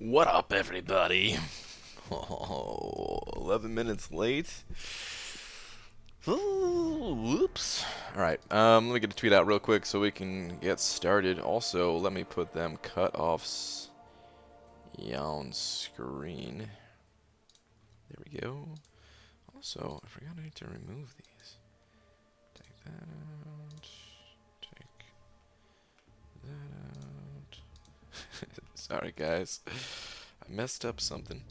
What up, everybody? Oh, 11 minutes late. Ooh, whoops. Alright, let me get a tweet out real quick so we can get started. Also, let me put them cut-offs on screen. There we go. Also, I forgot I need to remove these. Take that out. Take that out. Sorry, guys. I messed up something.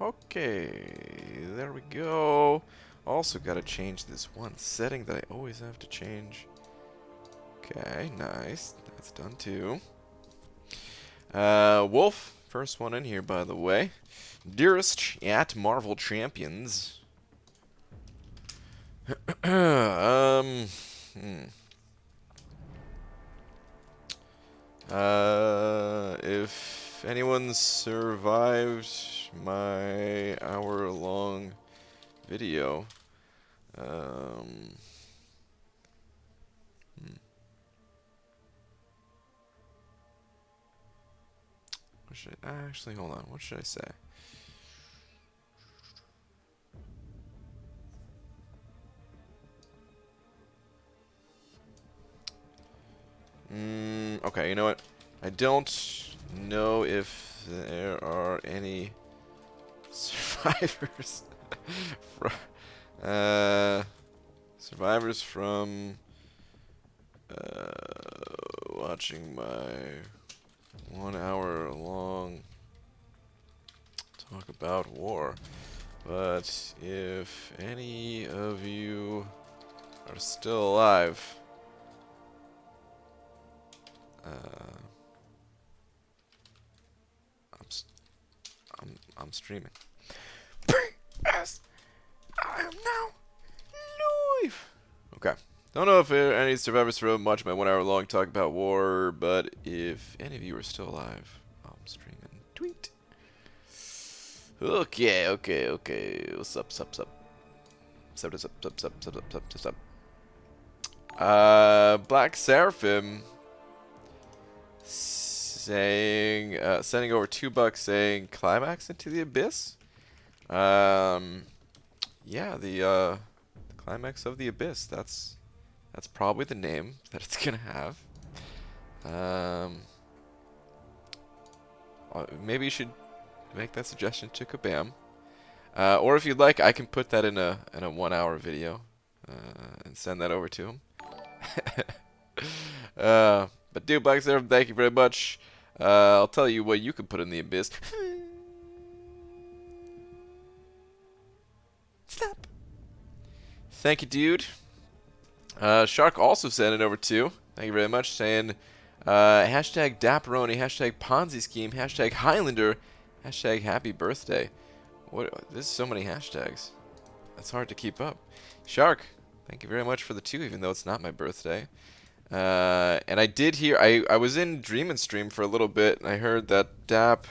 Okay, there we go. Also gotta change this one setting that I always have to change. Okay, nice. That's done too. Wolf, first one in here, by the way. Dearest at Marvel Champions. If anyone survived my hour-long video, what should I, actually, hold on, what should I say? Okay, you know what? I don't know if there are any survivors from watching my 1 hour long talk about war. But if any of you are still alive, I'm streaming. Yes, I am now live. Okay. Don't know if any survivors from much of my 1 hour long talk about war, but if any of you are still alive, I'm streaming. Tweet. Okay. What's up? Sup. Black Seraphim saying, sending over $2 saying climax into the abyss. Yeah, the climax of the abyss. That's probably the name that it's gonna have. Maybe you should make that suggestion to Kabam. Or if you'd like, I can put that in a 1 hour video and send that over to him. But dude, Black Seraphim, thank you very much. I'll tell you what you can put in the abyss. Stop. Thank you, dude. Shark also sent it over too. Thank you very much. Saying hashtag Dapperoni, hashtag Ponzi scheme, hashtag Highlander, hashtag Happy Birthday. What? There's so many hashtags. That's hard to keep up. Shark, thank you very much for the 2, even though it's not my birthday. And I did hear, I was in Dream and Stream for a little bit, and I heard that Dap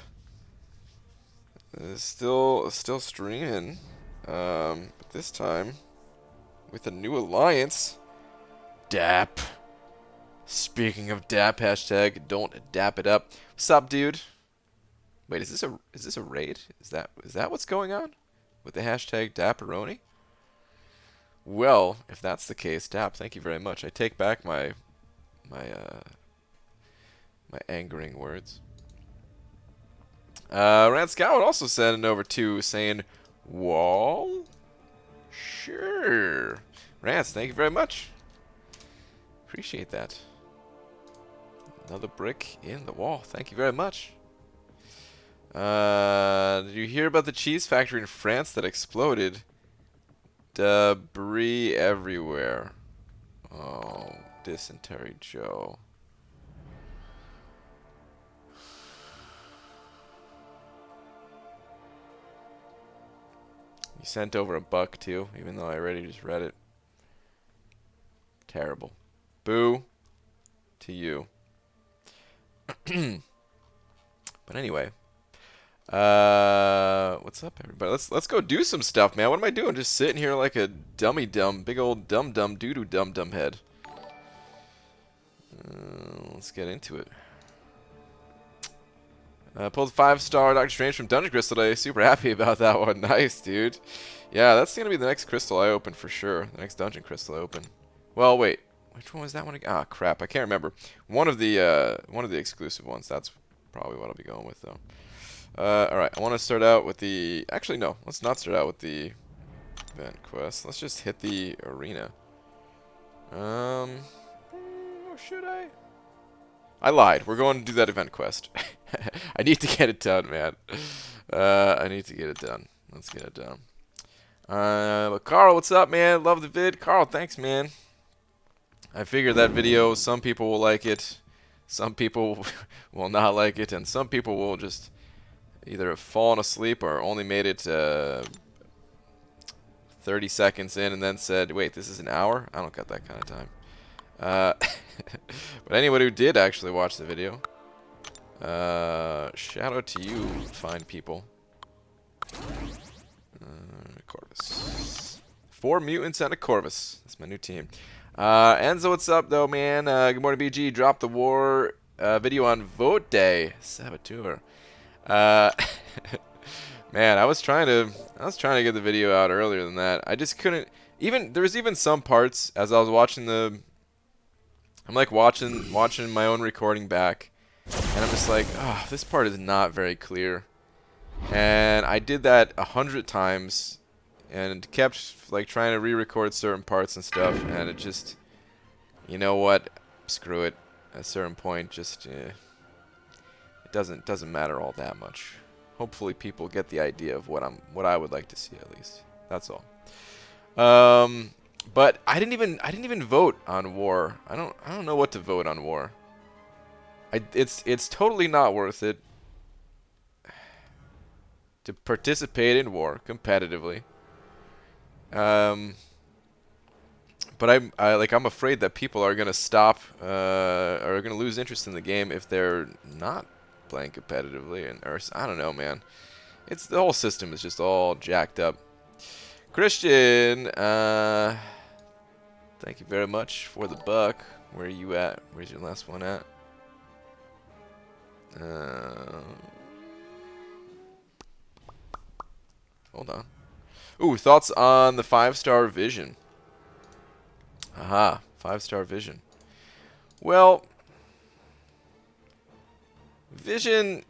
is still streaming. But this time with a new alliance. Dap. Speaking of Dap, hashtag don't dap it up. What's up, dude? Wait, is this a raid? Is that what's going on with the hashtag Dapperoni? Well, if that's the case, Dap, thank you very much. I take back my angering words. Redskull also sent it over to saying, wall? Sure. Rance, thank you very much. Appreciate that. Another brick in the wall. Thank you very much. Did you hear about the cheese factory in France that exploded? Debris everywhere. Oh, dysentery Joe. You sent over $1 too, even though I already just read it. Terrible. Boo to you. But anyway, what's up, everybody? Let's go do some stuff, man. What am I doing? Just sitting here like a big old dumb doo-doo dumb head. Let's get into it. Pulled 5-star Doctor Strange from Dungeon Crystal today. Super happy about that one. Nice, dude. Yeah, that's going to be the next crystal I open for sure. The next Dungeon Crystal I open. Well, wait. Which one was that one again? Ah, crap. I can't remember. One of the exclusive ones. That's probably what I'll be going with, though. Alright, I want to start out with the... Actually, no. Let's not start out with the event quest. Let's just hit the arena. Or should I? I lied. We're going to do that event quest. I need to get it done, man. I need to get it done. Let's get it done. But Carl, what's up, man? Love the vid. Carl, thanks, man. I figured that video, some people will like it, some people will not like it, and some people will just either have fallen asleep or only made it 30 seconds in and then said, wait, this is an hour? I don't got that kind of time. But anybody who did actually watch the video, shout out to you, fine people. Corvus. 4 mutants and a Corvus. That's my new team. Enzo, what's up, though, man? Good morning, BG. Drop the war video on vote day. Saboteur. Man, I was trying to get the video out earlier than that. I just couldn't. There was even some parts as I was watching the. I'm like watching my own recording back, and I'm just like, oh, this part is not very clear. And I did that 100 times, and kept like trying to re-record certain parts and stuff, and it just, you know what? Screw it. At a certain point, just it doesn't matter all that much. Hopefully, people get the idea of what I would like to see at least. That's all. But I didn't even vote on war. I don't know what to vote on war. It's totally not worth it to participate in war competitively. But I'm afraid that people are gonna stop are gonna lose interest in the game if they're not playing competitively, or I don't know, man. It's the whole system is just all jacked up. Christian, thank you very much for the buck. Where are you at? Where's your last one at? Hold on. Ooh, thoughts on the 5-star vision? Aha, 5-star vision. Well, vision,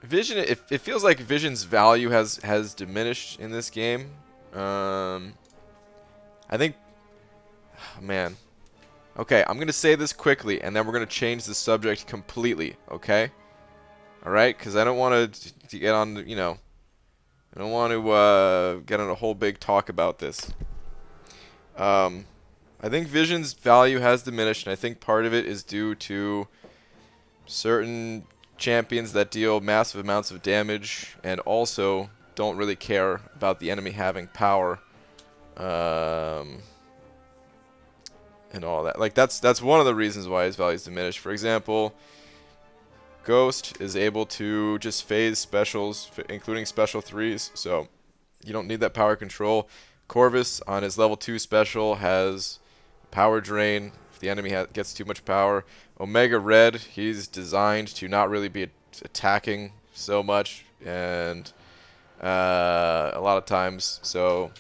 it feels like Vision's value has diminished in this game. I think, man. Okay, I'm gonna say this quickly, and then we're gonna change the subject completely. Okay. All right, because I don't want to get on, you know, I don't want to get on a whole big talk about this. I think Vision's value has diminished, and I think part of it is due to certain champions that deal massive amounts of damage and also don't really care about the enemy having power, and all that. Like that's one of the reasons why his value is diminished. For example, Ghost is able to just phase specials, including special 3s, so you don't need that power control. Corvus on his level 2 special has power drain if the enemy gets too much power. Omega Red, he's designed to not really be attacking so much, and a lot of times, so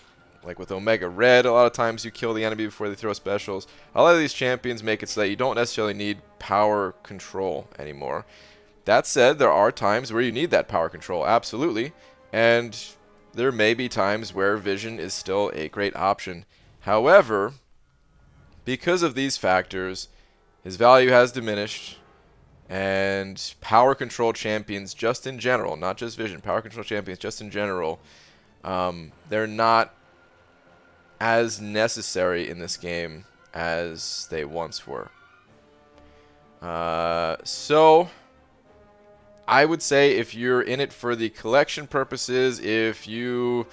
like with Omega Red, a lot of times you kill the enemy before they throw specials. A lot of these champions make it so that you don't necessarily need power control anymore. That said, there are times where you need that power control, absolutely, and there may be times where Vision is still a great option. However, because of these factors, his value has diminished, and power control champions just in general, not just Vision, power control champions just in general, they're not as necessary in this game as they once were. So I would say if you're in it for the collection purposes, if you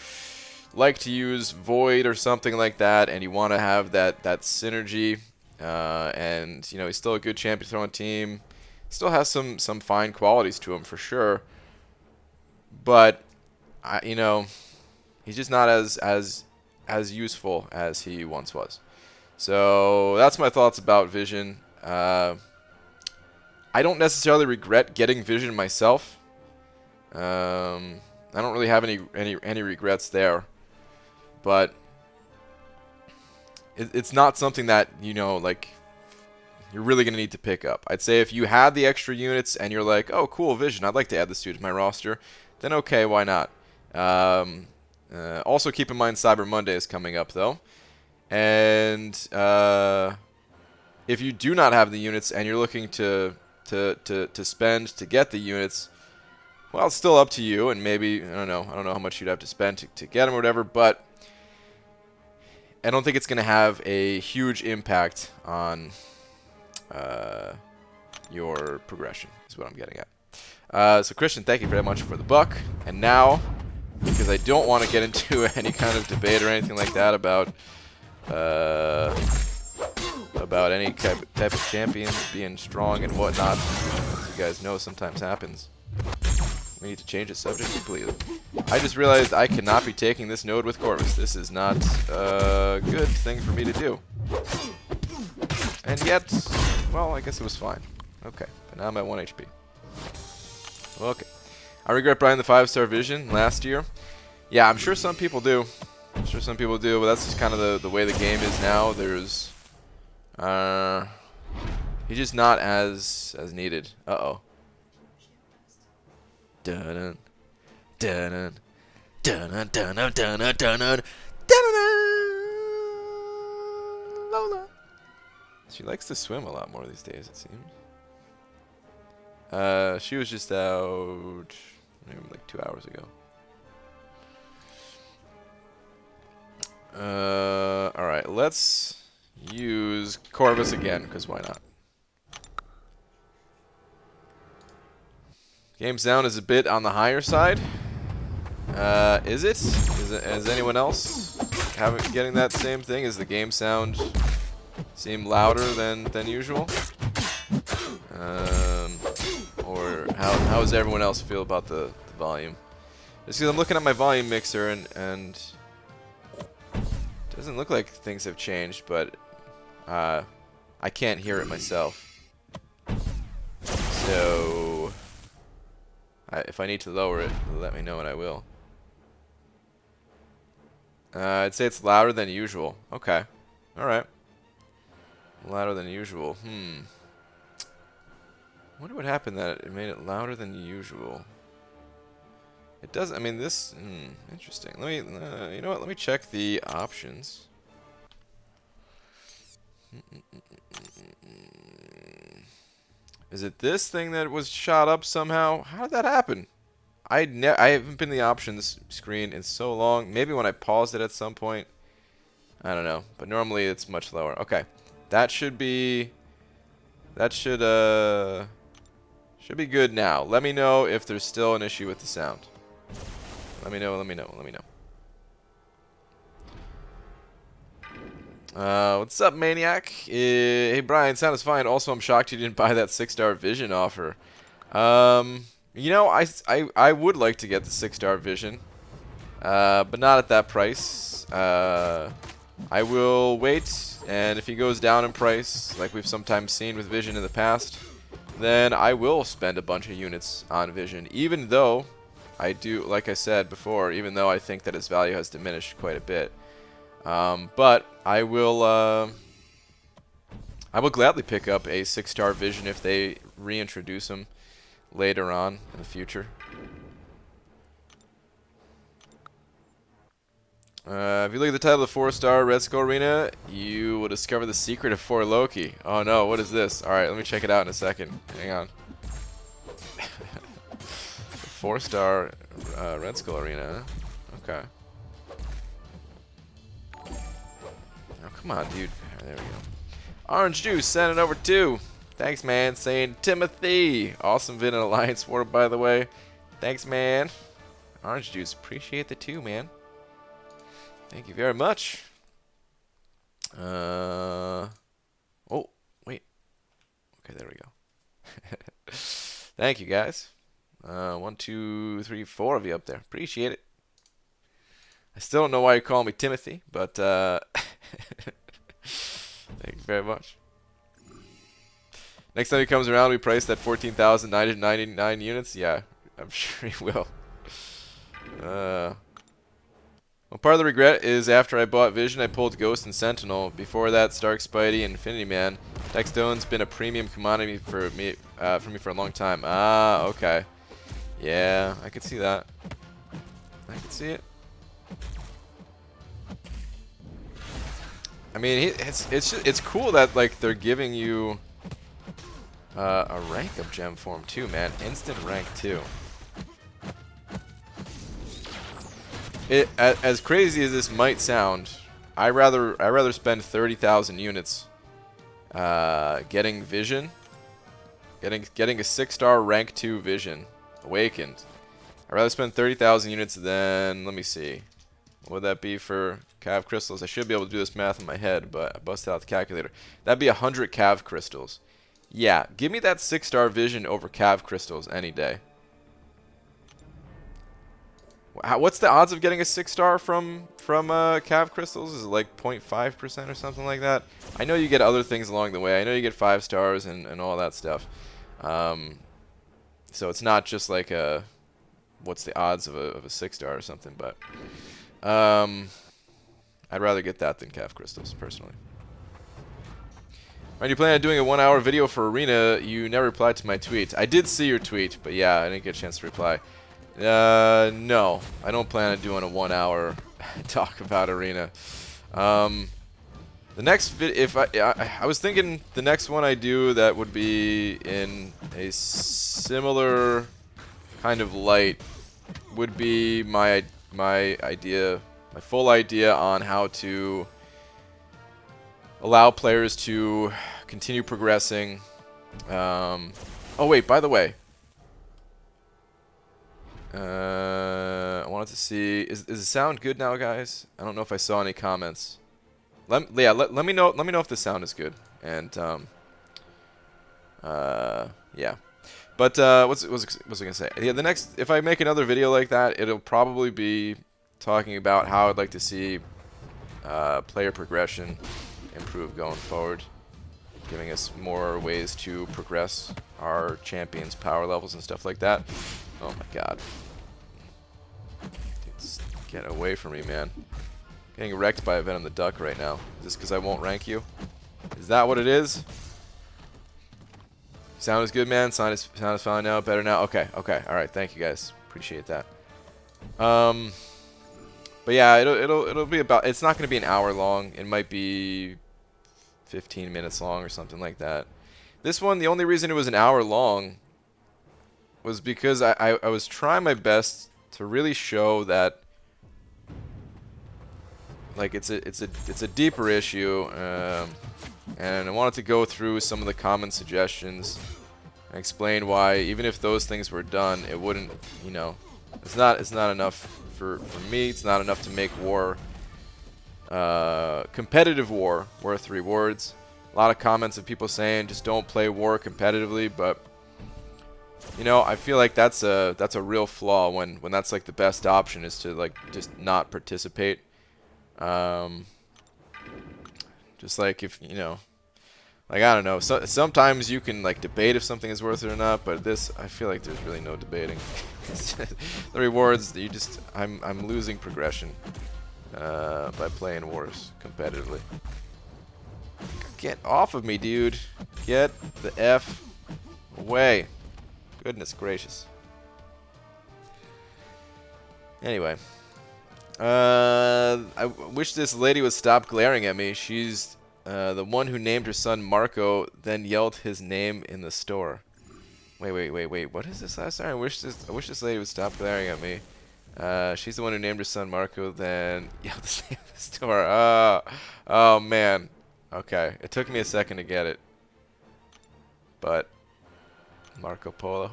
like to use Void or something like that, and you want to have that synergy, and you know he's still a good champion throwing team, still has some fine qualities to him for sure, but you know he's just not as as useful as he once was. So that's my thoughts about Vision. I don't necessarily regret getting Vision myself. I don't really have any regrets there, but it's not something that, you know, like, you're really going to need to pick up. I'd say if you had the extra units and you're like, oh, cool, Vision, I'd like to add this dude to my roster, then okay, why not? Also keep in mind Cyber Monday is coming up, though. And if you do not have the units and you're looking to spend to get the units, well, it's still up to you, and maybe, I don't know how much you'd have to spend to get them or whatever, but I don't think it's going to have a huge impact on your progression, is what I'm getting at. So Christian, thank you very much for the buck. And now, because I don't want to get into any kind of debate or anything like that about any type of champions being strong and whatnot, as you guys know sometimes happens, we need to change the subject completely. I just realized I cannot be taking this node with Corvus. This is not a good thing for me to do. And yet, well, I guess it was fine. Okay, but now I'm at 1 HP. Okay. I regret buying the 5-star Vision last year. Yeah, I'm sure some people do. But that's just kind of the way the game is now. There's... he's just not as needed. Uh-oh. Dun dun dun dun dun dun dun dun dun Lola. She likes to swim a lot more these days, it seems. She was just out maybe like 2 hours ago. Alright, let's use Corvus again, because why not? Game sound is a bit on the higher side. Is it? Is anyone else getting that same thing? Is the game sound seem louder than usual? Or how does everyone else feel about the volume? Just because I'm looking at my volume mixer and it doesn't look like things have changed, but I can't hear it myself. So if I need to lower it, let me know and I will. I'd say it's louder than usual. Okay. Alright. Louder than usual. I wonder what happened that it made it louder than usual. It doesn't, I mean, this, interesting. Let me, you know what, let me check the options. Is it this thing that was shot up somehow? How did that happen? I haven't been in the options screen in so long. Maybe when I paused it at some point. I don't know. But normally it's much lower. Okay. That should be... That should be good now. Let me know if there's still an issue with the sound. Let me know. What's up, Maniac? Hey, Brian, sound is fine. Also, I'm shocked you didn't buy that 6-star Vision offer. You know, I would like to get the 6-star Vision, but not at that price. I will wait, and if he goes down in price, like we've sometimes seen with Vision in the past, then I will spend a bunch of units on Vision, even though I do, like I said before, even though I think that its value has diminished quite a bit. But I will gladly pick up a 6-star Vision if they reintroduce him later on in the future. If you look at the title of the 4-star Redskull Arena, you will discover the secret of 4 Loki. Oh no, what is this? Alright, let me check it out in a second. Hang on. 4-star Redskull Arena. Okay. Oh, come on, dude. There we go. Orange Juice, send it over too. Thanks, man. Saying Timothy. Awesome vid and Alliance War, by the way. Thanks, man. Orange Juice, appreciate the 2, man. Thank you very much. Oh, wait. Okay, there we go. Thank you, guys. 1, 2, 3, 4 of you up there. Appreciate it. I still don't know why you call me Timothy, but thank you very much. Next time he comes around, we price that 14,999 units. Yeah, I'm sure he will. Well, part of the regret is after I bought Vision, I pulled Ghost and Sentinel. Before that, Stark, Spidey, and Infinity Man. Tech Stone's been a premium commodity for me for a long time. Ah, okay. Yeah, I could see that. I could see it. I mean, it's cool that like they're giving you a rank up gem form too, man. Instant rank 2. As crazy as this might sound, I rather spend 30,000 units getting Vision, getting a 6-star rank 2 Vision Awakened. I'd rather spend 30,000 units than, let me see, what would that be for Cav Crystals? I should be able to do this math in my head, but I busted out the calculator. That'd be 100 Cav Crystals. Yeah, give me that 6-star Vision over Cav Crystals any day. What's the odds of getting a 6-star from Cav Crystals? Is it like 0.5% or something like that? I know you get other things along the way. I know you get 5 stars and all that stuff. So it's not just like a what's the odds of a 6-star or something, but I'd rather get that than Cav Crystals personally. When you plan on doing a 1-hour video for Arena, you never replied to my tweet. I did see your tweet, but yeah, I didn't get a chance to reply. No, I don't plan on doing a 1-hour talk about Arena. The next if I was thinking the next one I do that would be in a similar kind of light would be my full idea on how to allow players to continue progressing. Oh wait, by the way, I wanted to see, is the sound good now, guys? I don't know if I saw any comments. Let me know if the sound is good. And yeah. But what's I gonna say? Yeah, the next, if I make another video like that, it'll probably be talking about how I'd like to see player progression improve going forward, giving us more ways to progress our champions' power levels and stuff like that. Oh my god. Just get away from me, man. Getting wrecked by a Venom the Duck right now. Is this because I won't rank you? Is that what it is? Sound is good, man. Sound is fine now. Better now. Okay. Alright, thank you guys. Appreciate that. But yeah, it'll be about, it's not gonna be an hour long. It might be 15 minutes long or something like that. This one, the only reason it was an hour long was because I was trying my best to really show that like it's a deeper issue, and I wanted to go through some of the common suggestions and explain why even if those things were done, it wouldn't, you know, it's not enough for me. It's not enough to make war, competitive war, worth rewards. A lot of comments of people saying just don't play war competitively, but you know, I feel like that's a real flaw when that's like the best option is to like just not participate. Just like if, you know, like I don't know, sometimes you can like debate if something is worth it or not, but this, I feel like there's really no debating. The rewards, you just, I'm losing progression by playing wars competitively. Get off of me, dude. Get the F away. Goodness gracious. Anyway. I wish this lady would stop glaring at me. She's the one who named her son Marco, then yelled his name in the store. Wait. What is this last time? I wish this lady would stop glaring at me. She's the one who named her son Marco, then yelled his name in the store. Oh man. Okay. It took me a second to get it. But Marco Polo.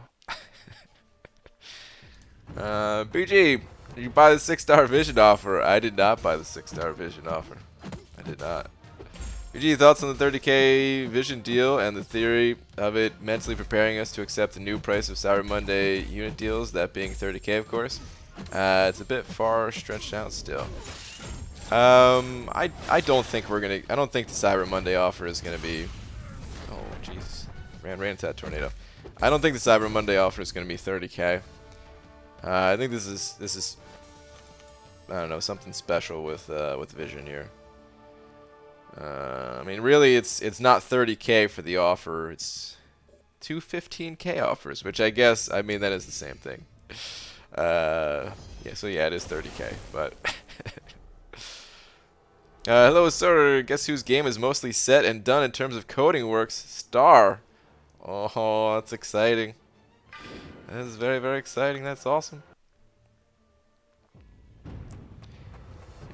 BG, did you buy the 6-star Vision offer? I did not buy the 6-star Vision offer. I did not. BG, thoughts on the 30k Vision deal and the theory of it mentally preparing us to accept the new price of Cyber Monday unit deals, that being 30k, of course. It's a bit far stretched out still. I don't think we're gonna. I don't think the Cyber Monday offer is gonna be. Oh jeez, ran into that tornado. I don't think the Cyber Monday offer is gonna be 30K. I think this is I don't know, something special with Vision here. I mean, really, it's not 30K for the offer. It's 2 15K offers, which I guess, I mean, that is the same thing. Yeah, so yeah, it is 30K, but. Hello, sir. Guess whose game is mostly set and done in terms of coding works? Star. Oh, that's exciting. That is very, very exciting. That's awesome.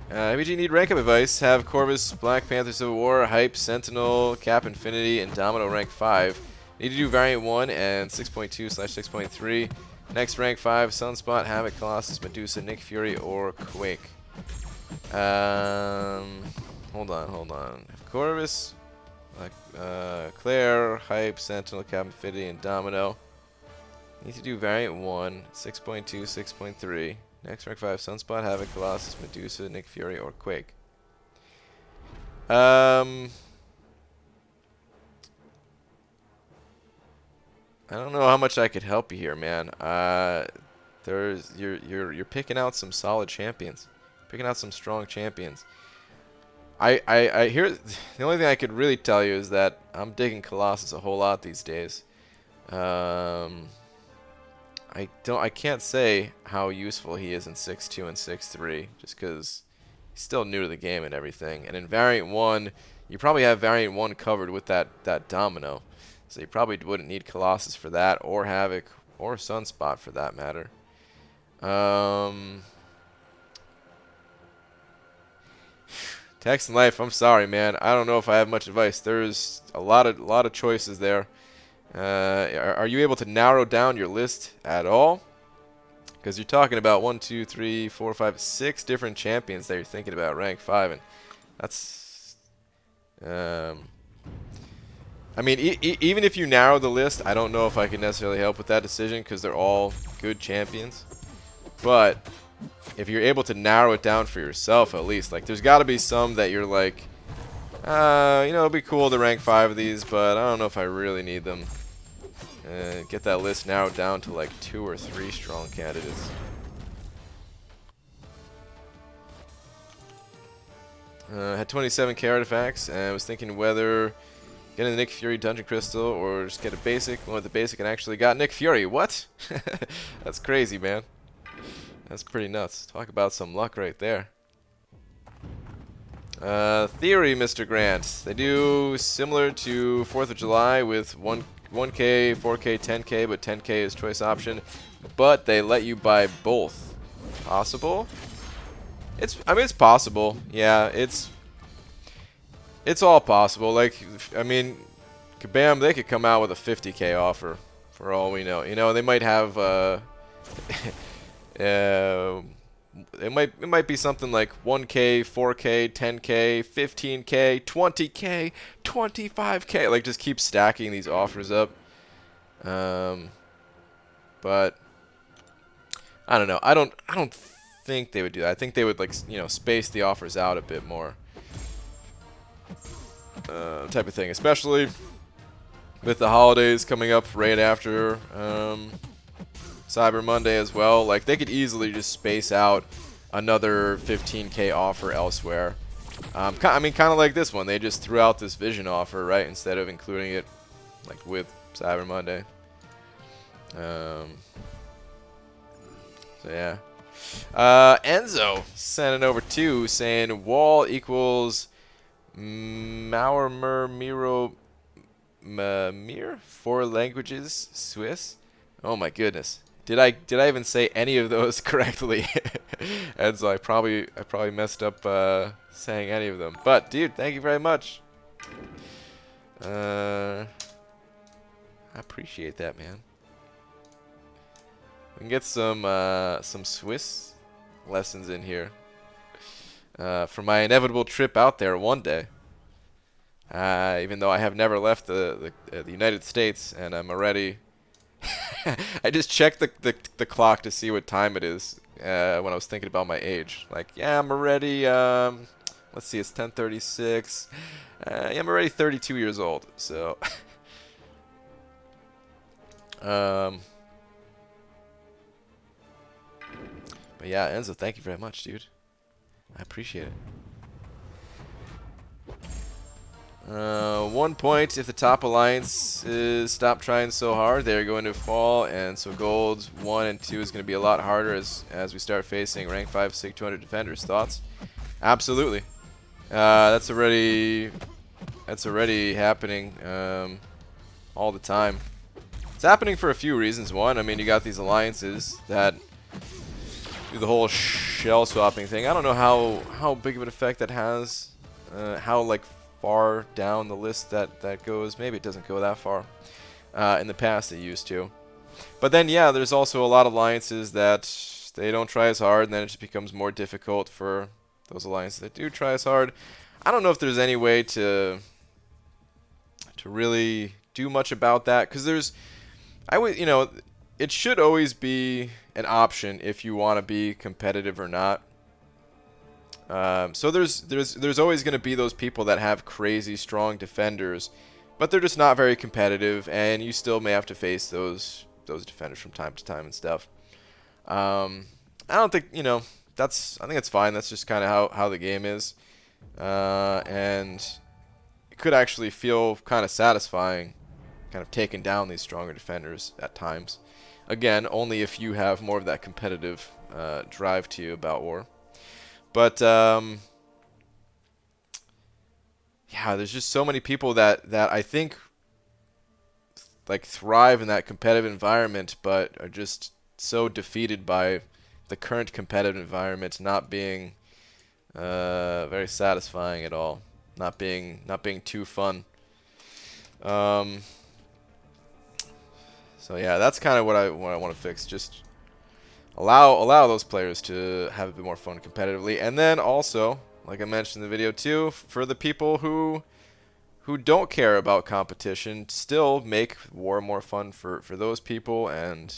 If you need rank up advice, have Corvus, Black Panther Civil War, Hype, Sentinel, Cap Infinity, and Domino rank 5. Need to do Variant 1 and 6.2/6.3. Next rank 5, Sunspot, Havoc, Colossus, Medusa, Nick Fury, or Quake. Hold on. Corvus, Claire, Hype, Sentinel, Cap Infinity, and Domino. Need to do Variant 1, 6.2, 6.3. Next rank 5, Sunspot, Havoc, Colossus, Medusa, Nick Fury, or Quake. I don't know how much I could help you here, man. You're picking out some solid champions. Picking out some strong champions. I hear the only thing I could really tell you is that I'm digging Colossus a whole lot these days. I can't say how useful he is in 6.2 and 6.3 just because he's still new to the game and everything. And in Variant 1, you probably have Variant 1 covered with that Domino. So you probably wouldn't need Colossus for that, or Havoc, or Sunspot for that matter. Text and Life, I'm sorry, man. I don't know if I have much advice. There's a lot of choices there. Are you able to narrow down your list at all? Because you're talking about 1, 2, 3, 4, 5, 6 different champions that you're thinking about rank 5, and that's. I mean, even if you narrow the list, I don't know if I can necessarily help with that decision because they're all good champions. But if you're able to narrow it down for yourself, at least, like, there's got to be some that you're like, you know, it'd be cool to rank 5 of these, but I don't know if I really need them. Get that list narrowed down to like 2 or 3 strong candidates. Had 27K artifacts, and I was thinking whether getting the Nick Fury Dungeon Crystal or just get a basic. Went with the basic and actually got Nick Fury. What? That's crazy, man. That's pretty nuts. Talk about some luck right there. Theory, Mr. Grant. They do similar to 4th of July with 1K, 4K, 10K, but 10K is choice option. But they let you buy both. Possible? I mean, it's possible. Yeah, it's all possible. Like, I mean, kabam, they could come out with a 50K offer for all we know. You know, they might have it might be something like 1K, 4K, 10K, 15K, 20K, 25K. Like, just keep stacking these offers up. But I don't know. I don't think they would do that. I think they would, like, you know, space the offers out a bit more. Type of thing, especially with the holidays coming up right after Cyber Monday as well. Like, they could easily just space out another 15K offer elsewhere. I mean, kind of like this one. They just threw out this Vision offer, right, instead of including it, like, with Cyber Monday. So yeah. Enzo sent it over too, saying wall equals Maurmer Miro Mir 4 languages Swiss. Oh my goodness. Did I even say any of those correctly? Enzo, I probably messed up saying any of them. But dude, thank you very much. I appreciate that, man. We can get some Swiss lessons in here for my inevitable trip out there one day. Even though I have never left the United States, and I'm already. I just checked the clock to see what time it is. when I was thinking about my age. Like, yeah, I'm already, let's see, it's 10:36. Yeah, I'm already 32 years old, so. But yeah, Enzo, thank you very much, dude. I appreciate it. 1 point if the top alliance is stop trying so hard, they're going to fall, and so gold 1 and 2 is going to be a lot harder as we start facing rank 5 SIG 200 defenders. Thoughts? Absolutely. That's already happening all the time. It's happening for a few reasons. One, I mean, you got these alliances that do the whole shell swapping thing. I don't know how big of an effect that has, how like far down the list that goes. Maybe it doesn't go that far. In the past it used to. But then yeah, there's also a lot of alliances that they don't try as hard, and then it just becomes more difficult for those alliances that do try as hard. I don't know if there's any way to really do much about that, because you know, it should always be an option if you want to be competitive or not. So there's always going to be those people that have crazy strong defenders, but they're just not very competitive, and you still may have to face those defenders from time to time and stuff. I don't think, you know, I think it's fine. That's just kind of how the game is, and it could actually feel kind of satisfying, kind of taking down these stronger defenders at times. Again, only if you have more of that competitive drive to you about war. But yeah, there's just so many people that I think like thrive in that competitive environment, but are just so defeated by the current competitive environment not being very satisfying at all, not being too fun. So yeah, that's kind of what I want to fix. Just allow those players to have a bit more fun competitively, and then also, like I mentioned in the video too, for the people who don't care about competition, still make war more fun for those people, and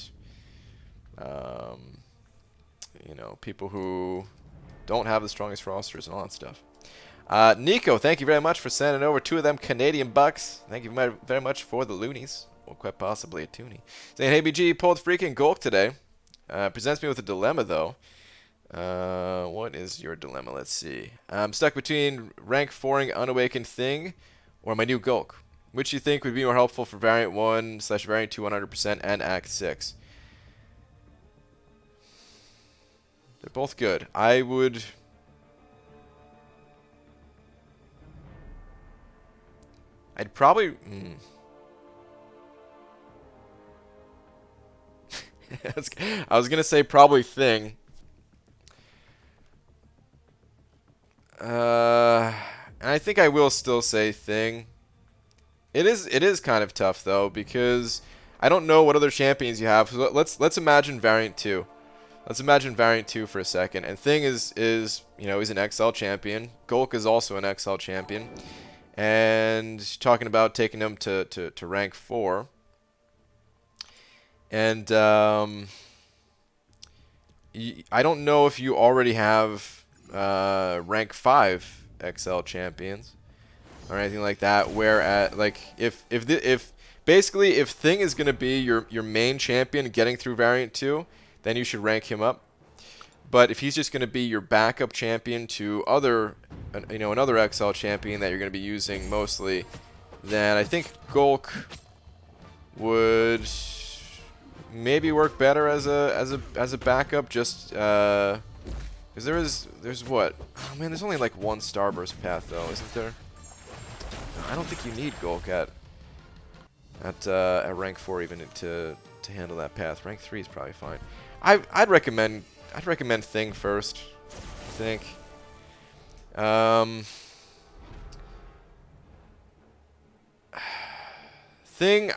you know, people who don't have the strongest rosters and all that stuff. Nico, thank you very much for sending over 2 of them Canadian bucks. Thank you very much for the loonies, or quite possibly a toonie. Saying, hey BG, pulled freaking Gulk today. Presents me with a dilemma though. What is your dilemma? Let's see. I'm stuck between rank 4ing Unawakened Thing or my new Gulk. Which you think would be more helpful for Variant 1/Variant 2 100% and Act 6? They're both good. I'd probably... I was gonna say probably Thing. And I think I will still say Thing. It is kind of tough though, because I don't know what other champions you have. So let's imagine Variant 2. Let's imagine Variant 2 for a second. And Thing is you know, he's an XL champion. Gulk is also an XL champion. And talking about taking him to rank 4. And I don't know if you already have rank 5 XL champions or anything like that. Where like if basically if Thing is going to be your main champion getting through Variant 2, then you should rank him up. But if he's just going to be your backup champion to another XL champion that you're going to be using mostly, then I think Gulk would maybe work better as a backup, just because there's what? Oh man, there's only like one starburst path though, isn't there? No, I don't think you need Gulk at rank 4 even to handle that path. Rank 3 is probably fine. I'd recommend Thing first, I think. Thing,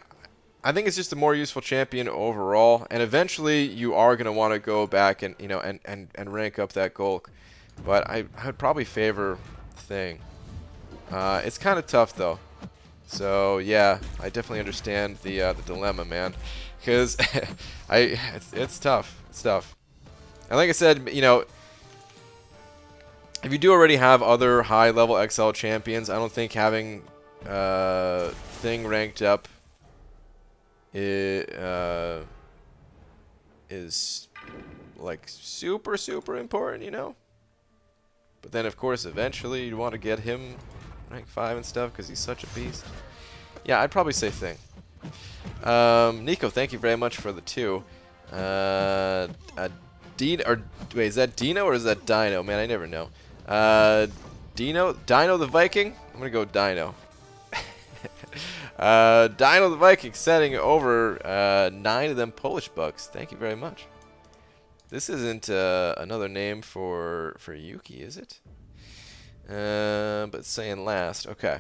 I think it's just a more useful champion overall, and eventually you are gonna want to go back and and rank up that Gulk, but I'd probably favor Thing. It's kind of tough though, so yeah, I definitely understand the dilemma, man, because it's tough. It's tough. And like I said, you know, if you do already have other high-level XL champions, I don't think having Thing ranked up is like super important, you know. But then, of course, eventually you'd want to get him rank 5 and stuff because he's such a beast. Yeah, I'd probably say Thing. Nico, thank you very much for the 2. Wait, is that Dino or is that Dino? Man, I never know. Dino the Viking? I'm gonna go Dino. Dino the Viking sending over 9 of them Polish bucks. Thank you very much. This isn't another name for Yuki, is it? But saying last. Okay.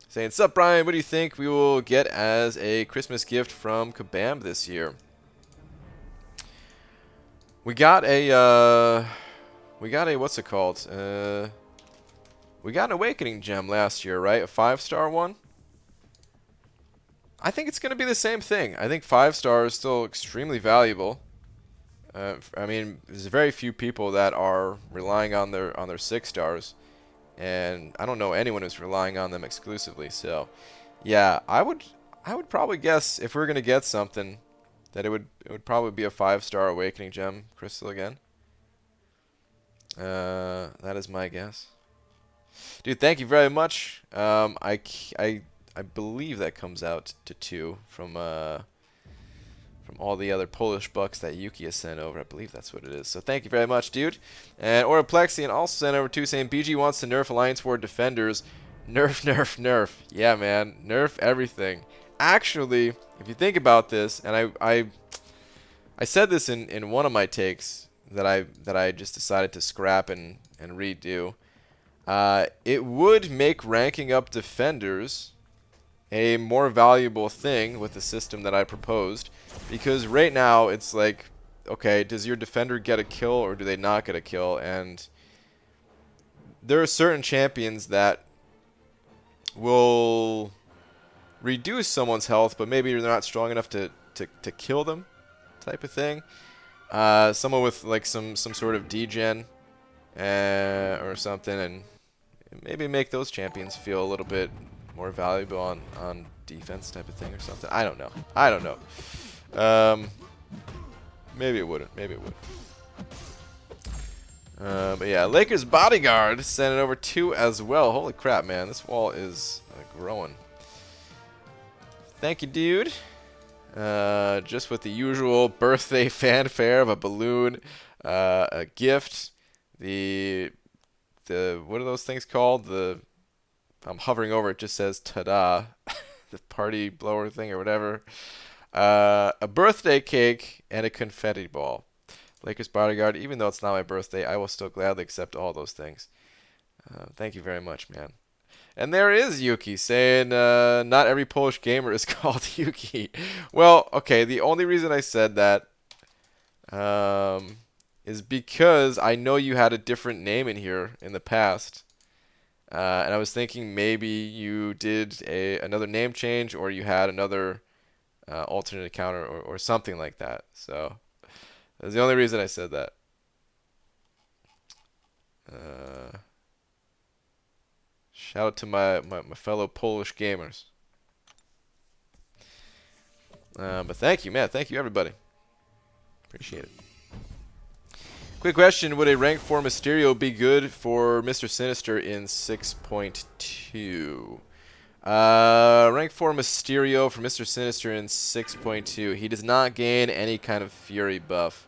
Saying, sup, Brian, what do you think we will get as a Christmas gift from Kabam this year? We got a, what's it called? We got an Awakening Gem last year, right? A 5-star one? I think it's going to be the same thing. I think 5-star is still extremely valuable. I mean, there's very few people that are relying on their 6-stars. And I don't know anyone who's relying on them exclusively. So, yeah, I would probably guess if we're gonna get something, that it would probably be a 5-star Awakening Gem crystal again. That is my guess. Dude, thank you very much. I believe that comes out to 2 from all the other Polish bucks that Yuki has sent over. I believe that's what it is. So thank you very much, dude. And Oraplexian also sent over 2 saying, BG wants to nerf Alliance War defenders. Nerf. Yeah, man. Nerf everything. Actually, if you think about this, and I said this in one of my takes that I just decided to scrap and redo. It would make ranking up defenders a more valuable thing with the system that I proposed. Because right now, it's like, okay, does your defender get a kill or do they not get a kill? And there are certain champions that will reduce someone's health, but maybe they're not strong enough to kill them, type of thing. Someone with like some sort of degen or something, and maybe make those champions feel a little bit more valuable on defense type of thing or something. I don't know. Maybe it wouldn't. Maybe it would. But yeah, Lakers Bodyguard sent it over 2 as well. Holy crap, man. This wall is growing. Thank you, dude. Just with the usual birthday fanfare of a balloon, a gift, the what are those things called? I'm hovering over it, just says ta-da. The party blower thing or whatever. A birthday cake and a confetti ball. Lakers Bodyguard, even though it's not my birthday, I will still gladly accept all those things. Thank you very much, man. And there is Yuki saying, not every Polish gamer is called Yuki. Well, okay, the only reason I said that is because I know you had a different name in here in the past. And I was thinking maybe you did another name change or you had another alternate account or something like that. So that's the only reason I said that. Shout out to my fellow Polish gamers. But thank you, man. Thank you, everybody. Appreciate it. Quick question. Would a rank 4 Mysterio be good for Mr. Sinister in 6.2? Rank 4 Mysterio for Mr. Sinister in 6.2. He does not gain any kind of Fury buff.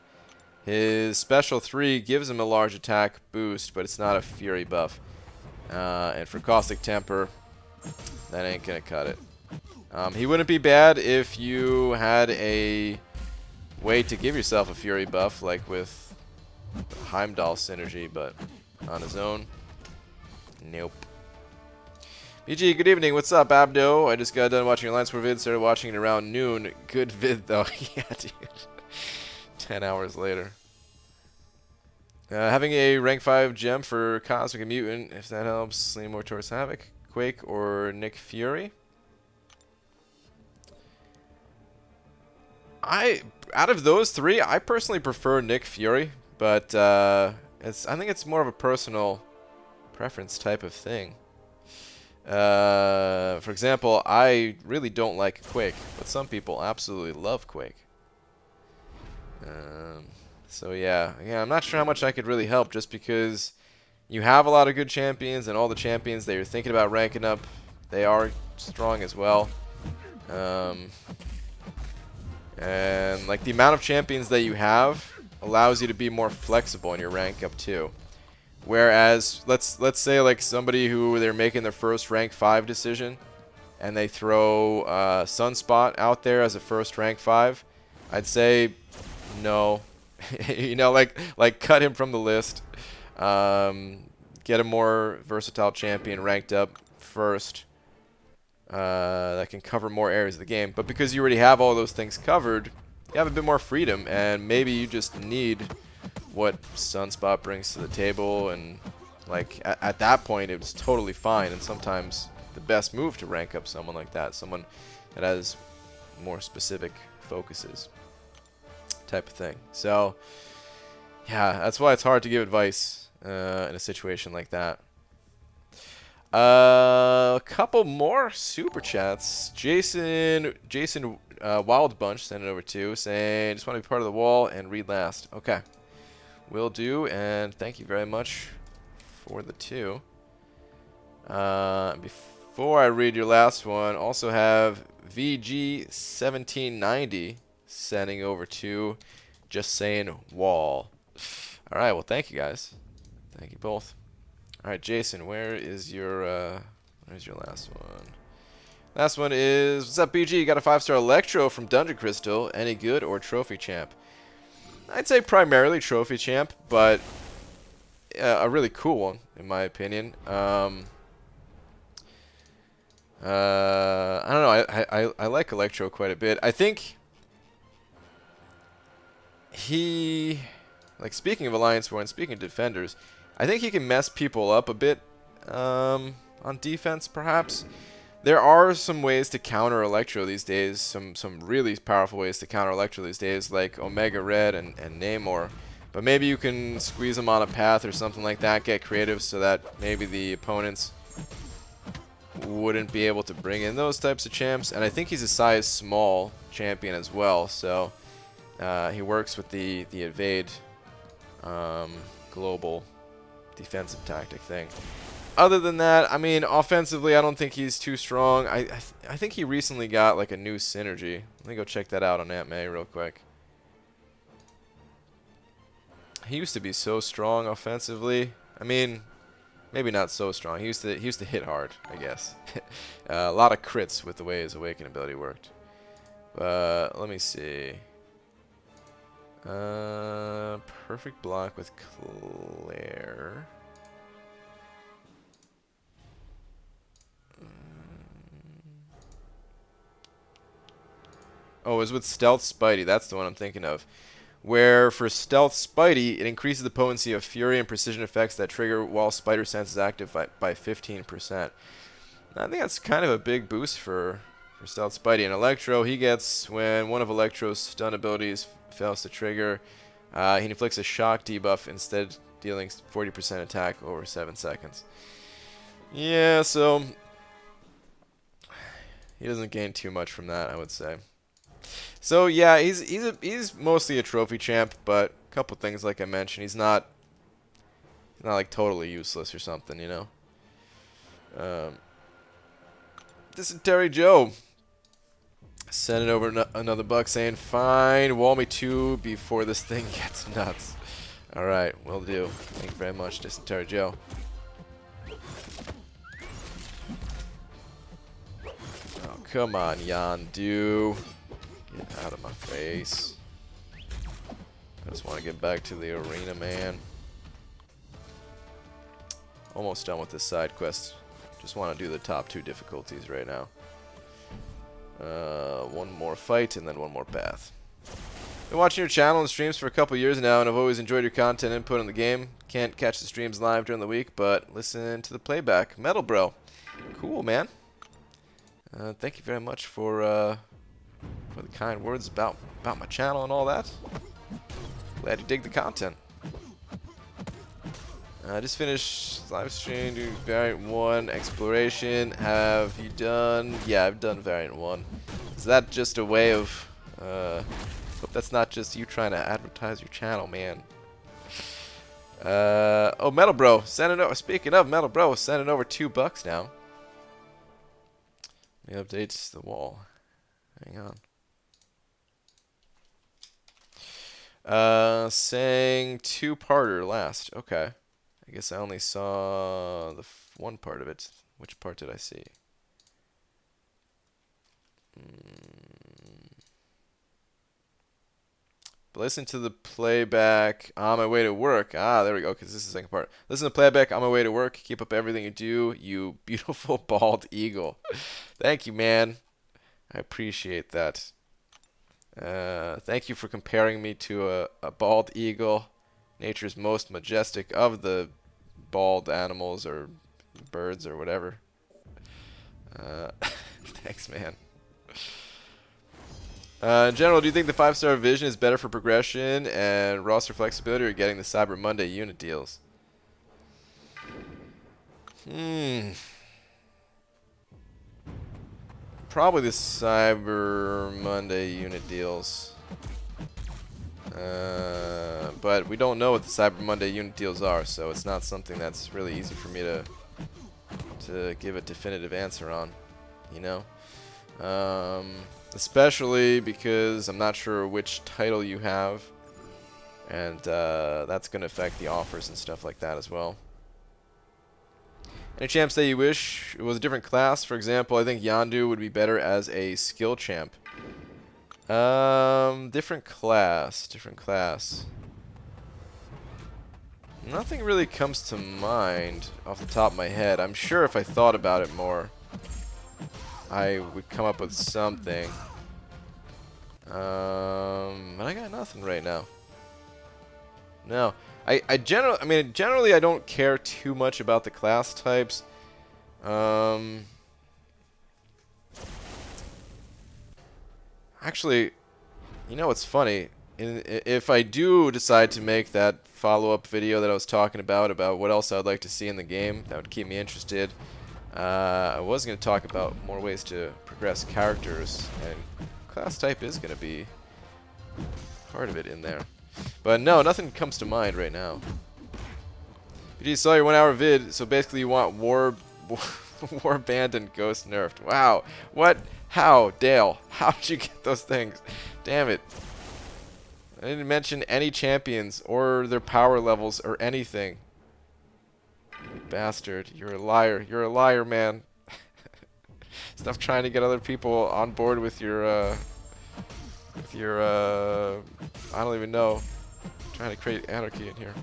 His Special 3 gives him a large attack boost, but it's not a Fury buff. And for Caustic Temper, that ain't gonna cut it. He wouldn't be bad if you had a way to give yourself a Fury buff, like with Heimdall synergy, but on his own, nope. BG, good evening. What's up, Abdo? I just got done watching your Alliance War vid, started watching it around noon. Good vid, though. Yeah, dude. 10 hours later. Having a rank 5 gem for Cosmic and Mutant, if that helps, lean more towards Havoc, Quake, or Nick Fury. Out of those 3, I personally prefer Nick Fury but I think it's more of a personal preference type of thing. For example, I really don't like Quake, but some people absolutely love Quake. So yeah, I'm not sure how much I could really help, just because you have a lot of good champions, and all the champions that you're thinking about ranking up, they are strong as well. And like the amount of champions that you have allows you to be more flexible in your rank up too. Whereas let's say like somebody who they're making their first rank 5 decision, and they throw Sunspot out there as a first rank 5, I'd say no. You know, like cut him from the list. Get a more versatile champion ranked up first. That can cover more areas of the game. But because you already have all those things covered, you have a bit more freedom, and maybe you just need what Sunspot brings to the table, and like at that point it was totally fine. And sometimes the best move to rank up someone like that, someone that has more specific focuses, type of thing. So yeah, that's why it's hard to give advice in a situation like that. A couple more super chats. Jason Wild Bunch sent it over to, saying, just want to be part of the wall and read last. Okay, will do, and thank you very much for the 2. Before I read your last one, also have VG1790 sending over to, just saying wall. All right, well, thank you guys. Thank you both. All right, Jason, where's your last one? Last one is, what's up, BG? You got a 5-star Electro from Dungeon Crystal. Any good or Trophy Champ? I'd say primarily Trophy Champ, but a really cool one, in my opinion. I don't know. I like Electro quite a bit. I think he, like, speaking of Alliance War and speaking of Defenders, I think he can mess people up a bit on defense, perhaps. There are some ways to counter Electro these days, some really powerful ways to counter Electro these days, like Omega Red and Namor. But maybe you can squeeze them on a path or something like that, get creative so that maybe the opponents wouldn't be able to bring in those types of champs. And I think he's a size small champion as well, so he works with the evade global defensive tactic thing. Other than that, I mean, offensively, I don't think he's too strong. I think he recently got like a new synergy. Let me go check that out on Aunt May real quick. He used to be so strong offensively. I mean, maybe not so strong. He used to hit hard, I guess. A lot of crits with the way his Awaken ability worked. Let me see. Perfect block with Claire. Oh, it was with Stealth Spidey. That's the one I'm thinking of. Where for Stealth Spidey, it increases the potency of Fury and Precision effects that trigger while Spider Sense is active by 15%. I think that's kind of a big boost for Stealth Spidey. And Electro, he gets when one of Electro's stun abilities fails to trigger, he inflicts a shock debuff, instead dealing 40% attack over 7 seconds. Yeah, so he doesn't gain too much from that, I would say. So yeah, he's mostly a trophy champ, but a couple things like I mentioned, he's not like totally useless or something, you know. Dysentery Joe sending over another buck saying, fine, wall me 2 before this thing gets nuts. Alright, will do. Thank you very much, Dysentery Joe. Oh, come on, Yondu. Get out of my face. I just want to get back to the arena, man. Almost done with this side quest. Just want to do the top 2 difficulties right now. One more fight and then one more path. Been watching your channel and streams for a couple years now, and I've always enjoyed your content input on the game. Can't catch the streams live during the week, but listen to the playback. Metal Bro. Cool, man. Thank you very much for the kind words about my channel and all that. Glad you dig the content. I just finished live stream, do variant 1, exploration. Have you done? Yeah, I've done variant 1. Is that just a way of, hope that's not just you trying to advertise your channel, man. Oh, Metal Bro, sending over, speaking of Metal Bro, sending over $2 now. He updates the wall. Hang on. Saying two-parter last. Okay. I guess I only saw the one part of it. Which part did I see? But listen to the playback on my way to work. Ah, there we go, because this is the second part. Listen to playback on my way to work. Keep up everything you do, you beautiful bald eagle. Thank you, man. I appreciate that. Thank you for comparing me to a bald eagle, nature's most majestic of the bald animals or birds or whatever. Thanks, man. In general, do you think the 5-star vision is better for progression and roster flexibility, or getting the Cyber Monday unit deals? Probably the Cyber Monday unit deals. But we don't know what the Cyber Monday unit deals are, so it's not something that's really easy for me to give a definitive answer on, you know? Especially because I'm not sure which title you have, and that's going to affect the offers and stuff like that as well. Any champs that you wish it was a different class? For example, I think Yondu would be better as a skill champ. Different class. Nothing really comes to mind off the top of my head. I'm sure if I thought about it more, I would come up with something. But I got nothing right now. No. Generally I don't care too much about the class types. Actually, you know what's funny? If I do decide to make that follow-up video that I was talking about what else I would like to see in the game, that would keep me interested. I was going to talk about more ways to progress characters, and class type is going to be part of it in there. But no, nothing comes to mind right now. BG saw your 1 hour vid, so basically you want Warband and Ghost nerfed. Wow. What? How? Dale, how did you get those things? Damn it. I didn't mention any champions or their power levels or anything. You bastard. You're a liar. You're a liar, man. Stop trying to get other people on board with your I don't even know. Trying to create anarchy in here.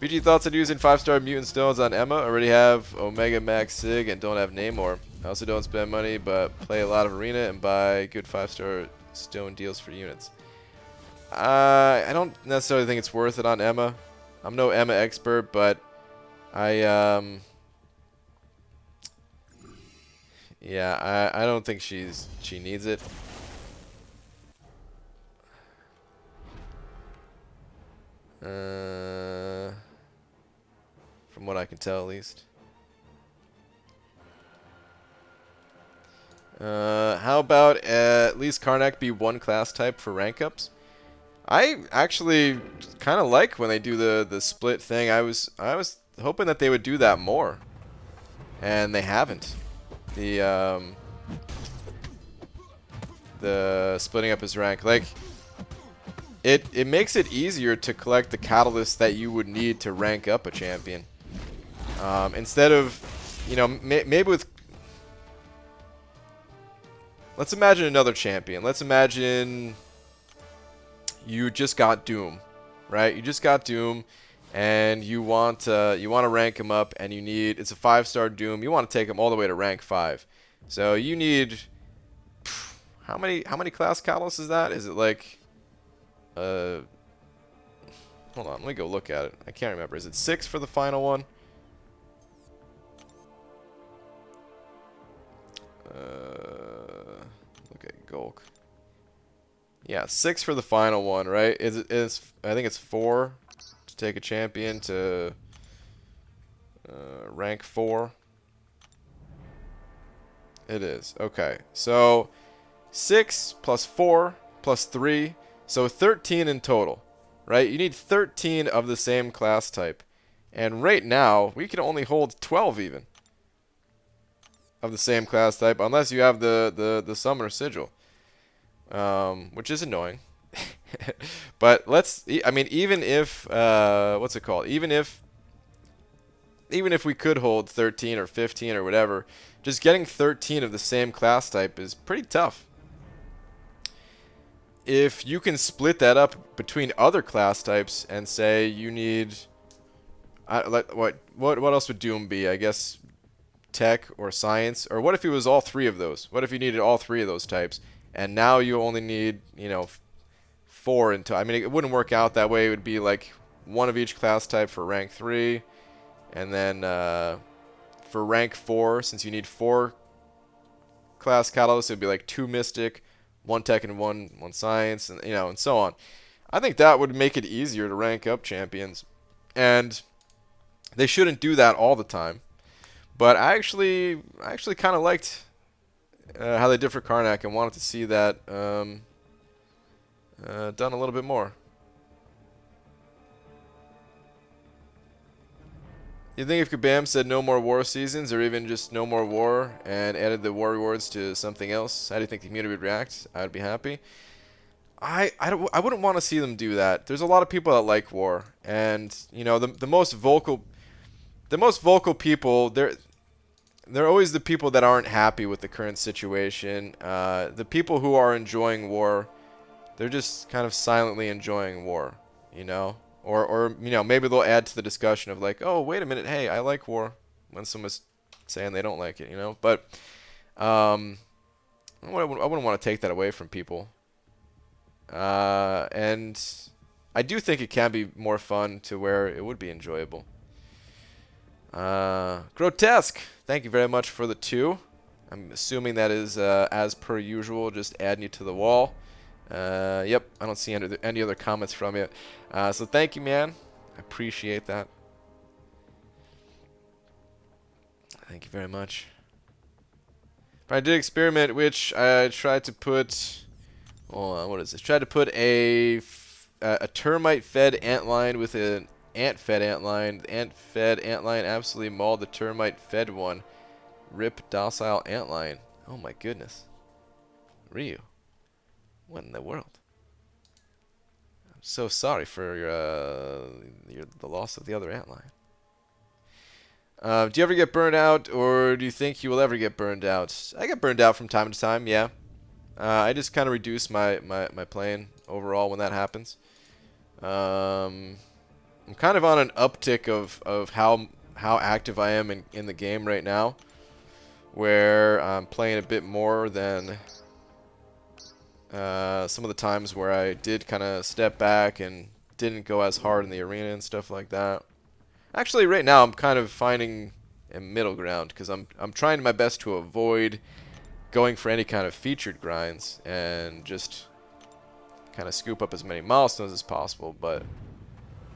BG thoughts on using 5-star mutant stones on Emma. Already have Omega Max Sig and don't have Namor. I also don't spend money but play a lot of arena and buy good 5-star stone deals for units. I don't necessarily think it's worth it on Emma. I'm no Emma expert, but I don't think she needs it. From what I can tell, at least. How about at least Karnak be one class type for rank ups? I actually kind of like when they do the split thing. I was hoping that they would do that more, and they haven't. The splitting up his rank, like it makes it easier to collect the catalysts that you would need to rank up a champion. Instead of, you know, maybe with. Let's imagine another champion. Let's imagine you just got Doom, right? You just got Doom, and you want to rank him up, and it's a 5-star Doom. You want to take him all the way to rank 5. So you need how many class catalysts is that? Is it like hold on, let me go look at it. I can't remember. Is it 6 for the final one? Look at Gulk. Yeah, 6 for the final one, right? I think it's 4 to take a champion to rank 4? It is. Okay. So 6 plus 4 plus 3. So 13 in total. Right? You need 13 of the same class type. And right now, we can only hold 12 even of the same class type, unless you have the Summoner Sigil, which is annoying. But I mean, even if, what's it called? Even if we could hold 13 or 15 or whatever, just getting 13 of the same class type is pretty tough. If you can split that up between other class types and say you need, what else would Doom be? I guess tech or science. Or what if it was all 3 of those? What if you needed all 3 of those types, and now you only need, you know, 4 into. I mean, it wouldn't work out that way. It would be like 1 of each class type for rank 3, and then for rank 4, since you need 4 class catalysts, it would be like 2 mystic, 1 tech, and 1 science, and and so on. I think that would make it easier to rank up champions, and they shouldn't do that all the time. But I actually kind of liked how they did for Karnak, and wanted to see that done a little bit more. You think if Kabam said no more war seasons, or even just no more war, and added the war rewards to something else, how do you think the community would react? I would be happy. I wouldn't want to see them do that. There's a lot of people that like war, and the most vocal people, they're always the people that aren't happy with the current situation. The people who are enjoying war, they're just kind of silently enjoying war, Or maybe they'll add to the discussion of like, oh, wait a minute, hey, I like war, when someone's saying they don't like it, But I wouldn't want to take that away from people. And I do think it can be more fun to where it would be enjoyable. Grotesque, thank you very much for the 2. I'm assuming that is, as per usual, just adding you to the wall. Yep, I don't see any other comments from you. So thank you, man. I appreciate that. Thank you very much. But I did experiment, which I tried to put. Hold on, what is this? Tried to put a termite-fed antline with an ant-fed antline. The ant-fed antline absolutely mauled the termite-fed one. Rip docile antline. Oh my goodness. Ryu. What in the world? I'm so sorry for the loss of the other antline. Do you ever get burned out, or do you think you will ever get burned out? I get burned out from time to time, yeah. I just kind of reduce my playing overall when that happens. I'm kind of on an uptick of how active I am in the game right now, where I'm playing a bit more than some of the times where I did kind of step back and didn't go as hard in the arena and stuff like that. Actually, right now I'm kind of finding a middle ground, because I'm trying my best to avoid going for any kind of featured grinds and just kind of scoop up as many milestones as possible, but a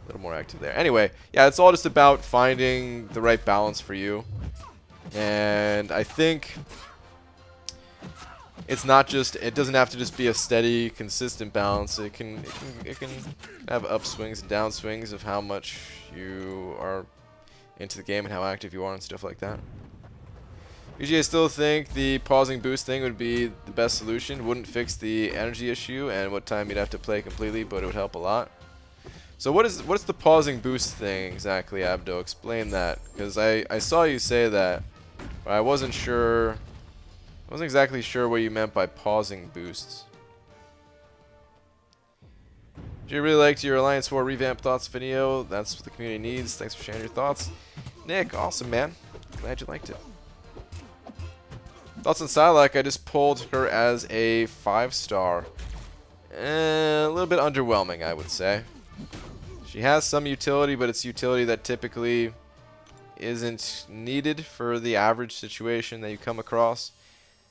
little more active there. Anyway, yeah, it's all just about finding the right balance for you. And I think it's not just, it doesn't have to just be a steady, consistent balance. It can have upswings and downswings of how much you are into the game and how active you are and stuff like that. Usually I still think the pausing boost thing would be the best solution. Wouldn't fix the energy issue and what time you'd have to play completely, but it would help a lot. So what's the pausing boost thing exactly, Abdo? Explain that, because I saw you say that, but I wasn't sure. I wasn't exactly sure what you meant by pausing boosts. Do you really liked your Alliance War revamp thoughts video? That's what the community needs. Thanks for sharing your thoughts. Nick, awesome, man. Glad you liked it. Thoughts on Psylocke? I just pulled her as a 5-star. A little bit underwhelming, I would say. She has some utility, but it's utility that typically isn't needed for the average situation that you come across.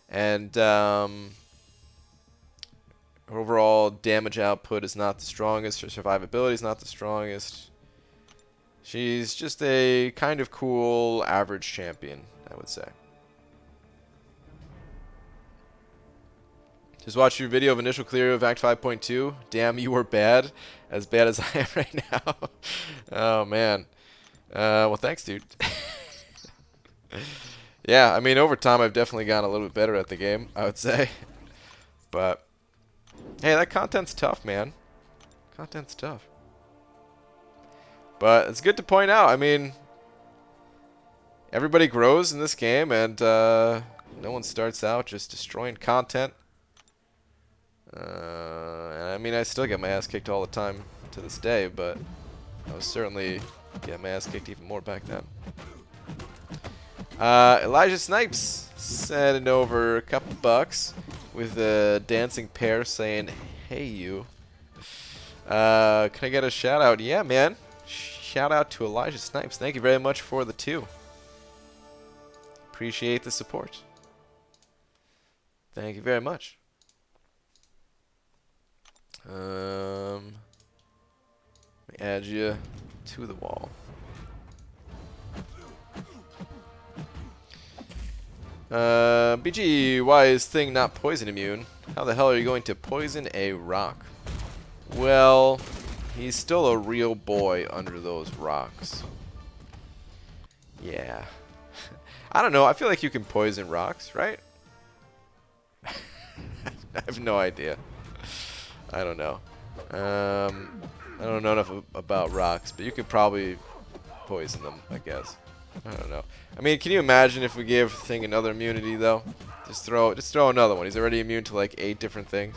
And overall damage output is not the strongest. Her survivability is not the strongest. She's just a kind of cool average champion, I would say. Just watched your video of initial clear of Act 5.2. Damn, you were bad. As bad as I am right now. Oh, man. Well, thanks, dude. Yeah, I mean, over time, I've definitely gotten a little bit better at the game, I would say. But, hey, that content's tough, man. Content's tough. But it's good to point out, I mean, everybody grows in this game, and no one starts out just destroying content. I mean, I still get my ass kicked all the time to this day, but I was certainly getting my ass kicked even more back then. Elijah Snipes sending over a couple bucks with a dancing pair saying, "Hey, you." Can I get a shout out? Yeah, man. Shout out to Elijah Snipes. Thank you very much for the 2. Appreciate the support. Thank you very much. Let me add you to the wall. BG, why is Thing not poison immune? How the hell are you going to poison a rock? Well, he's still a real boy under those rocks. Yeah. I don't know, I feel like you can poison rocks, right? I have no idea. I don't know. I don't know enough about rocks, but you could probably poison them, I guess. I don't know. I mean, can you imagine if we gave Thing another immunity, though? Just throw another one. He's already immune to like 8 different things.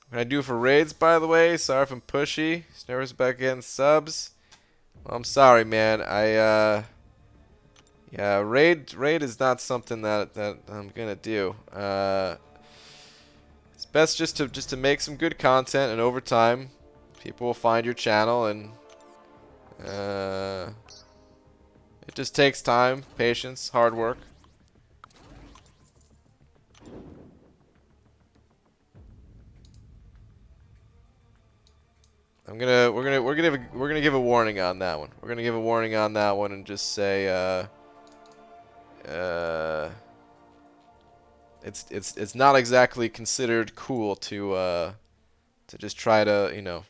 What can I do for raids, by the way? Sorry if I'm pushy. Snare's back in subs. Well, I'm sorry, man. Yeah, raid is not something that I'm gonna do. It's best just to make some good content, and over time, people will find your channel, and it just takes time, patience, hard work. We're gonna give a warning on that one. We're gonna give a warning on that one and just say it's not exactly considered cool to just try to, you know,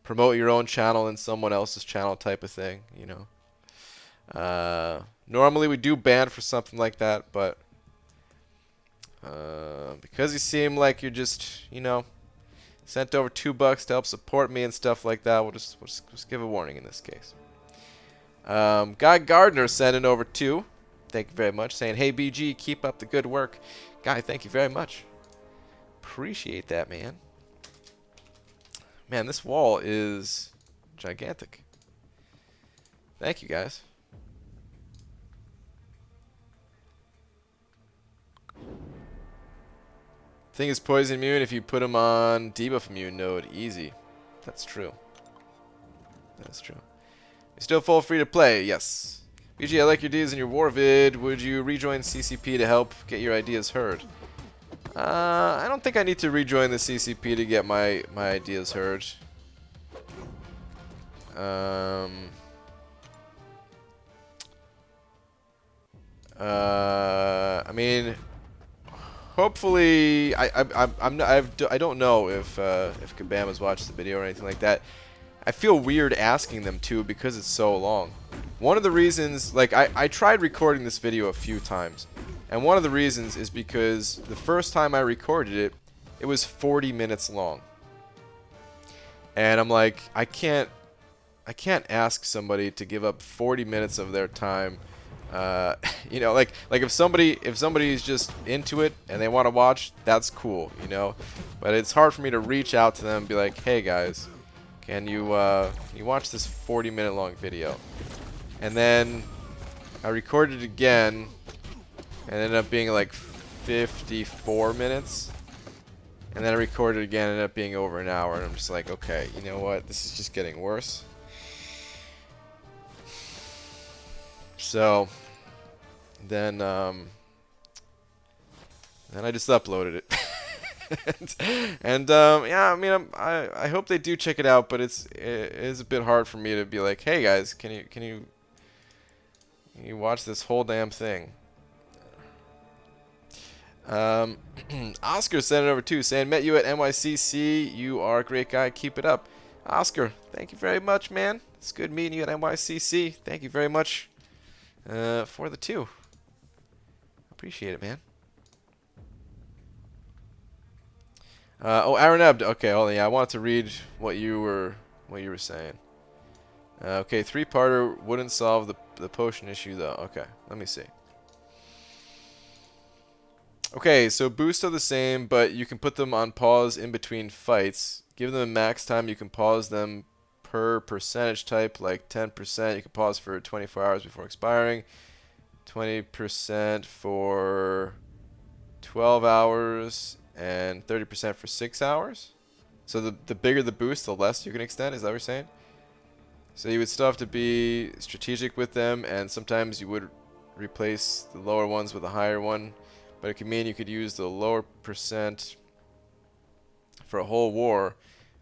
promote your own channel in someone else's channel type of thing, you know. Normally we do ban for something like that, but because you seem like you're just, you know, sent over $2 to help support me and stuff like that, we'll just give a warning in this case. Guy Gardner sending over 2. Thank you very much. Saying, "Hey BG, keep up the good work." Guy, thank you very much. Appreciate that, man. Man, this wall is gigantic. Thank you, guys. Thing is poison immune if you put him on debuff immune node. Easy. That's true. That's true. You're still full free to play. Yes. BG, I like your ideas in your war vid. Would you rejoin CCP to help get your ideas heard? I don't think I need to rejoin the CCP to get my ideas heard. I mean, hopefully, I don't know if Kabama's watched the video or anything like that. I feel weird asking them to because it's so long. One of the reasons, like, I tried recording this video a few times, and one of the reasons is because the first time I recorded it, it was 40 minutes long. And I'm like, I can't ask somebody to give up 40 minutes of their time. You know, like if somebody's just into it and they want to watch, that's cool, you know. But it's hard for me to reach out to them and be like, "Hey guys, can you watch this 40-minute long video?" And then I recorded it again, and it ended up being like 54 minutes. And then I recorded it again, and it ended up being over an hour. And I'm just like, okay, you know what? This is just getting worse. So then I just uploaded it. Yeah, I mean, I hope they do check it out, but it is a bit hard for me to be like, hey guys, can you watch this whole damn thing? Oscar sent it over too, saying, met you at NYCC. You are a great guy. Keep it up. Oscar, thank you very much, man. It's good meeting you at NYCC. Thank you very much for the 2. Appreciate it, man. Oh, Aaron Ebb. Okay, hold on. Yeah, I wanted to read what you were saying. Okay, 3-parter wouldn't solve the potion issue though. Okay, let me see. Okay, so boosts are the same, but you can put them on pause in between fights. Give them a max time. You can pause them per percentage type, like 10%. You can pause for 24 hours before expiring. 20% for 12 hours. And 30% for 6 hours. So the bigger the boost, the less you can extend. Is that what you're saying? So you would still have to be strategic with them, and sometimes you would replace the lower ones with a higher one. But it could mean you could use the lower percent for a whole war.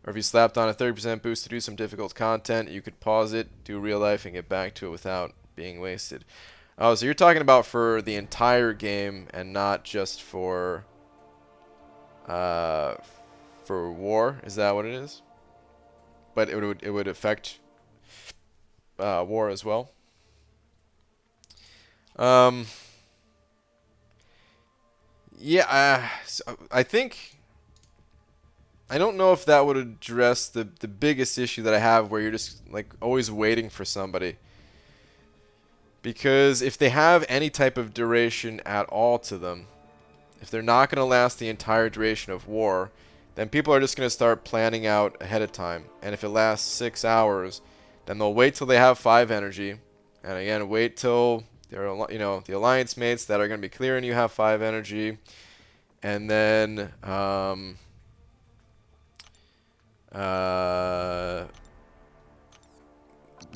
Or if you slapped on a 30% boost to do some difficult content, you could pause it, do real life, and get back to it without being wasted. Oh, so you're talking about for the entire game and not just for war, is that what it is? But it would affect war as well. Yeah, I think I don't know if that would address the biggest issue that I have, where you're just like always waiting for somebody. Because if they have any type of duration at all to them, if they're not going to last the entire duration of war, then people are just going to start planning out ahead of time. And if it lasts 6 hours, then they'll wait till they have 5 energy. And again, wait till they're, the alliance mates that are going to be clearing you have 5 energy. And then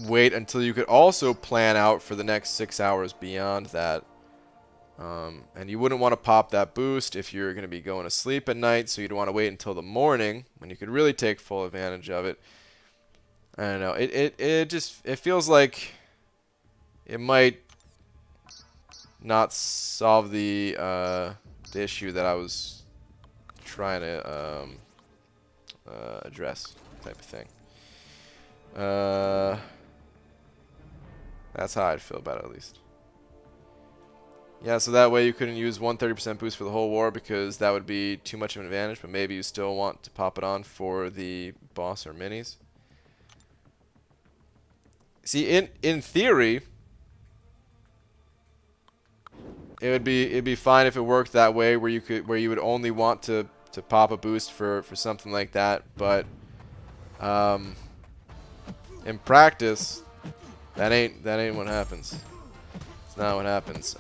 wait until you could also plan out for the next 6 hours beyond that. And you wouldn't want to pop that boost if you're going to be going to sleep at night, so you'd want to wait until the morning when you could really take full advantage of it. I don't know. It feels like it might not solve the issue that I was trying to address, type of thing. That's how I'd feel about it, at least. Yeah, so that way you couldn't use 130% boost for the whole war, because that would be too much of an advantage, but maybe you still want to pop it on for the boss or minis. See, in theory, it'd be fine if it worked that way, where you would only want to pop a boost for something like that, but in practice, that ain't what happens. It's not what happens.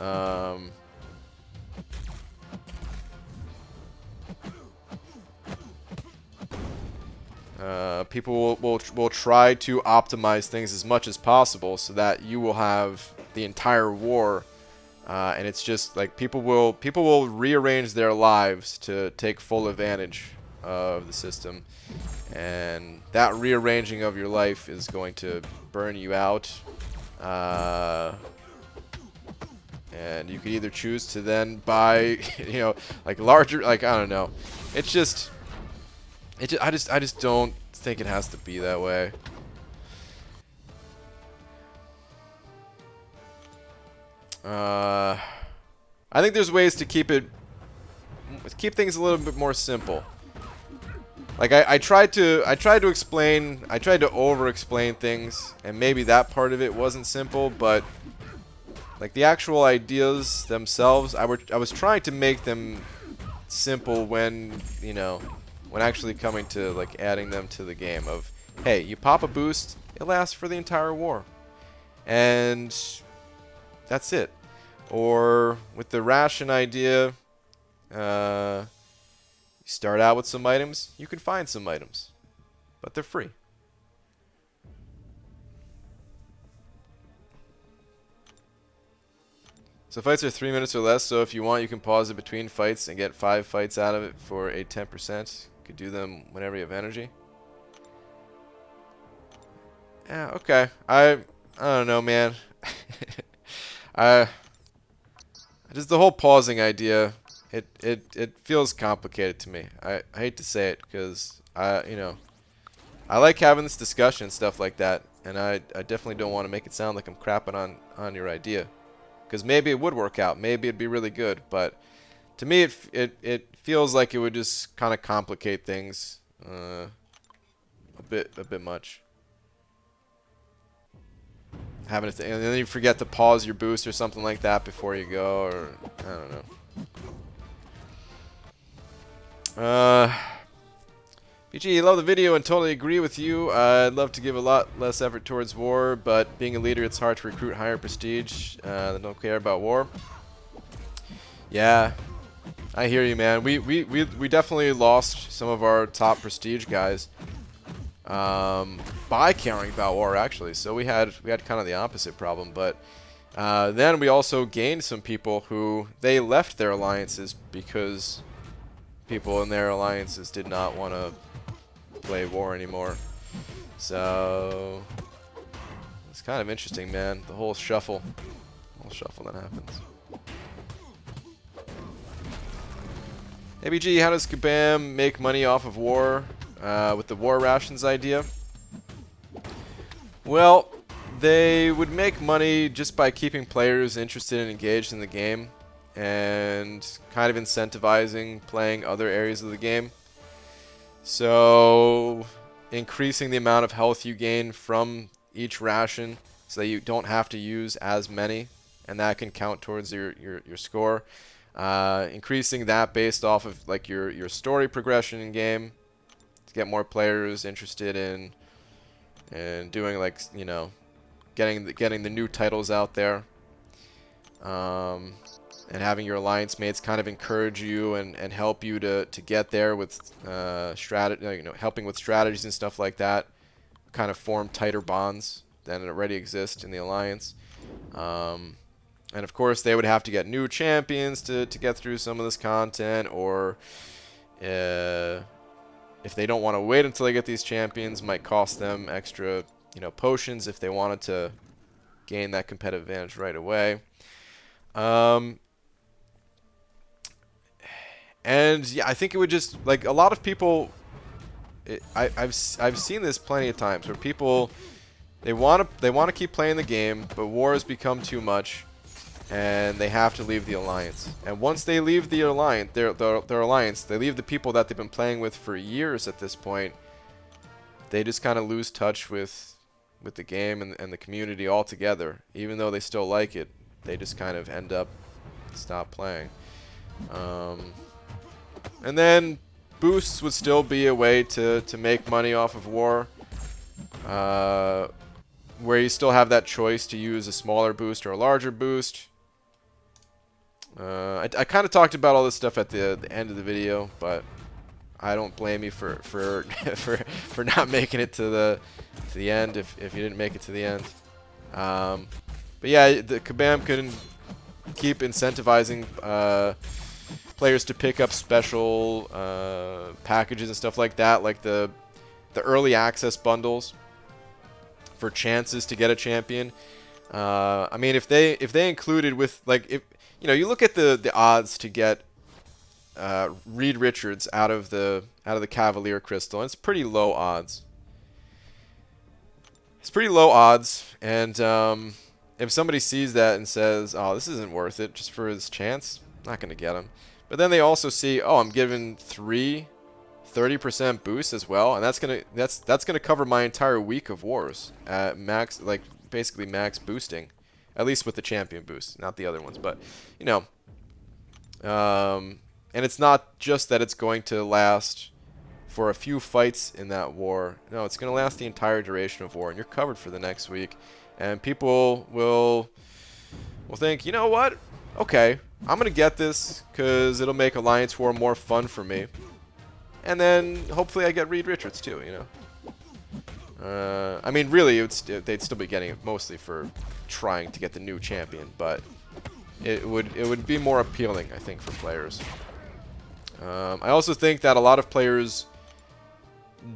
People will try to optimize things as much as possible so that you will have the entire war, and it's just like people will rearrange their lives to take full advantage of the system, and that rearranging of your life is going to burn you out. And you could either choose to then buy, like larger, like, I don't know. It's just, I just don't think it has to be that way. I think there's ways to keep things a little bit more simple. Like I tried to over-explain things, and maybe that part of it wasn't simple, but like the actual ideas themselves, I was trying to make them simple when actually coming to like adding them to the game of, hey, you pop a boost, it lasts for the entire war, and that's it. Or with the ration idea, you start out with some items, you can find some items, but they're free. So fights are 3 minutes or less, so if you want, you can pause it between fights and get 5 fights out of it for a 10%. You could do them whenever you have energy. Yeah, okay. I don't know, man. I just the whole pausing idea, it feels complicated to me. I hate to say it because I like having this discussion and stuff like that, and I definitely don't want to make it sound like I'm crapping on your idea. Because maybe it would work out, maybe it'd be really good, but to me it feels like it would just kind of complicate things a bit much. Having and then you forget to pause your boost or something like that before you go, or I don't know. BG, love the video and totally agree with you. I'd love to give a lot less effort towards war, but being a leader, it's hard to recruit higher prestige that don't care about war. Yeah, I hear you, man. We definitely lost some of our top prestige guys by caring about war, actually. So we had kind of the opposite problem, but then we also gained some people who they left their alliances because people in their alliances did not want to play war anymore. So it's kind of interesting, man. The whole shuffle that happens. ABG, how does Kabam make money off of war with the war rations idea? Well, they would make money just by keeping players interested and engaged in the game and kind of incentivizing playing other areas of the game. So increasing the amount of health you gain from each ration so that you don't have to use as many, and that can count towards your score. Increasing that based off of like your story progression in game to get more players interested in doing, like, you know, getting the new titles out there. And having your alliance mates kind of encourage you and help you to get there with helping with strategies and stuff like that. Kind of form tighter bonds than already exist in the alliance. And of course, they would have to get new champions to get through some of this content, or if they don't want to wait until they get these champions, might cost them extra, potions if they wanted to gain that competitive advantage right away. And yeah, I think it would just, like, a lot of people, I've seen this plenty of times where people they want to keep playing the game, but war has become too much, and they have to leave the alliance. And once they leave the alliance, their alliance, they leave the people that they've been playing with for years at this point. They just kind of lose touch with the game and the community altogether. Even though they still like it, they just kind of end up stop playing. And then boosts would still be a way to make money off of war, where you still have that choice to use a smaller boost or a larger boost. I kind of talked about all this stuff at the end of the video, but I don't blame you for for not making it to the end if you didn't make it to the end. But yeah, the Kabam can keep incentivizing players to pick up special packages and stuff like that, like the early access bundles for chances to get a champion. I mean, if they included with, like, if you look at the odds to get Reed Richards out of the Cavalier Crystal, and it's pretty low odds. It's pretty low odds, and if somebody sees that and says, "Oh, this isn't worth it just for his chance," not going to get him. But then they also see, "Oh, I'm given 30% boost as well, and that's gonna cover my entire week of wars at max, like basically max boosting, at least with the champion boost, not the other ones." But and it's not just that it's going to last for a few fights in that war. No, it's going to last the entire duration of war, and you're covered for the next week. And people will think, you know what? Okay, I'm going to get this because it'll make Alliance War more fun for me. And then hopefully I get Reed Richards too, I mean, really, they'd still be getting it mostly for trying to get the new champion, but it would be more appealing, I think, for players. I also think that a lot of players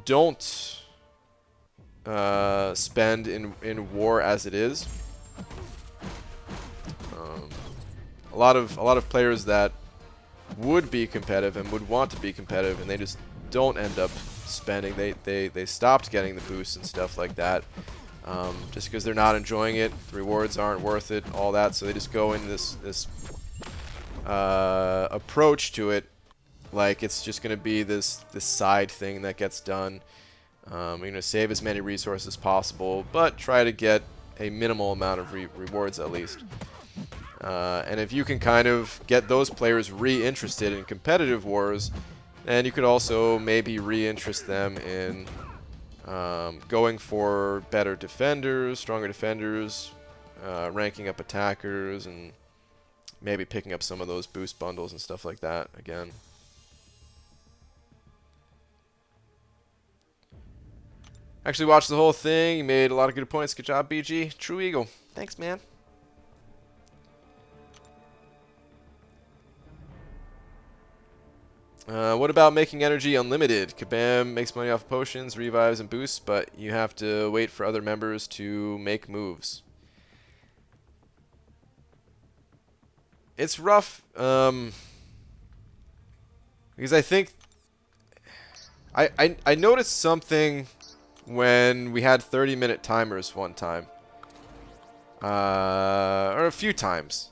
don't spend in war as it is. A lot of players that would be competitive and would want to be competitive, and they just don't end up spending. They stopped getting the boosts and stuff like that, just because they're not enjoying it. The rewards aren't worth it, all that. So they just go in this approach to it, like it's just going to be this side thing that gets done. You're going to save as many resources as possible, but try to get a minimal amount of rewards at least. And if you can kind of get those players re-interested in competitive wars, then you could also maybe re-interest them in going for better defenders, stronger defenders, ranking up attackers, and maybe picking up some of those boost bundles and stuff like that again. Actually watched the whole thing. You made a lot of good points. Good job, BG. True Eagle. Thanks, man. What about making energy unlimited? Kabam makes money off potions, revives, and boosts, but you have to wait for other members to make moves. It's rough, because I think I noticed something when we had 30-minute timers one time, or a few times.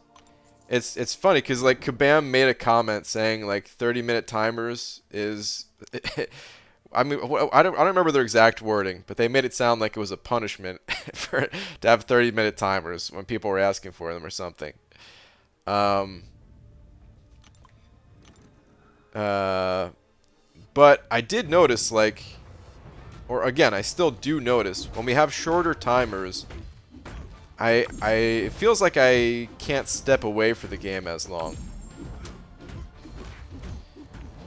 It's funny because like Kabam made a comment saying like 30-minute timers is I mean I don't remember their exact wording, but they made it sound like it was a punishment to have 30-minute timers when people were asking for them or something. But I did notice, like, or again, I still do notice when we have shorter timers, it feels like I can't step away for the game as long.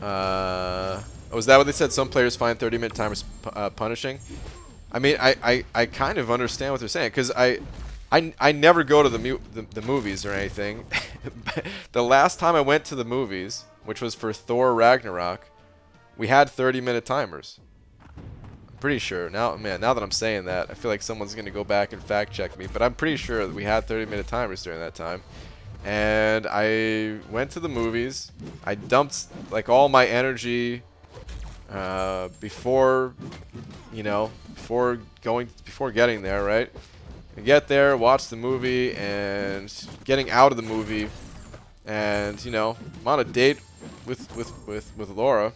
Oh, is that what they said? Some players find 30-minute timers punishing? I mean, I kind of understand what they're saying, because I never go to the movies or anything. The last time I went to the movies, which was for Thor Ragnarok, we had 30-minute timers. Pretty sure. Now, man, now that I'm saying that, I feel like someone's going to go back and fact check me, but I'm pretty sure that we had 30-minute timers during that time. And I went to the movies. I dumped like all my energy before, you know, before getting there, right? I get there, watch the movie, and getting out of the movie, and you know, I'm on a date with Laura.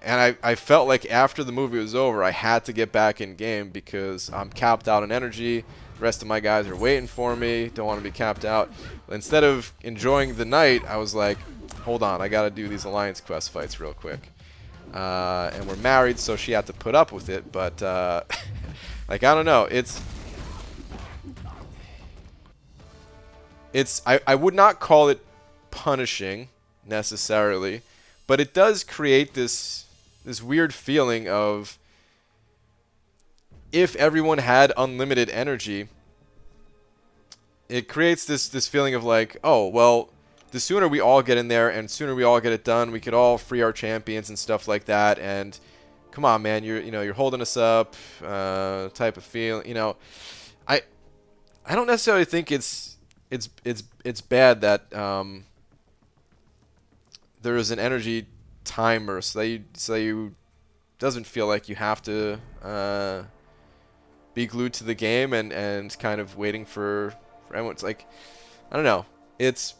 And I felt like after the movie was over, I had to get back in game because I'm capped out on energy. The rest of my guys are waiting for me. Don't want to be capped out. Instead of enjoying the night, I was like, hold on, I got to do these Alliance quest fights real quick. And we're married, so she had to put up with it. But, like, I don't know. I would not call it punishing, necessarily. But it does create this weird feeling of, if everyone had unlimited energy, it creates this feeling of like, oh, well, the sooner we all get in there and sooner we all get it done, we could all free our champions and stuff like that. And come on, man, you're holding us up, type of feel. You know, I don't necessarily think it's bad that there is an energy timer so you doesn't feel like you have to be glued to the game and kind of waiting for everyone. It's like, I don't know. It's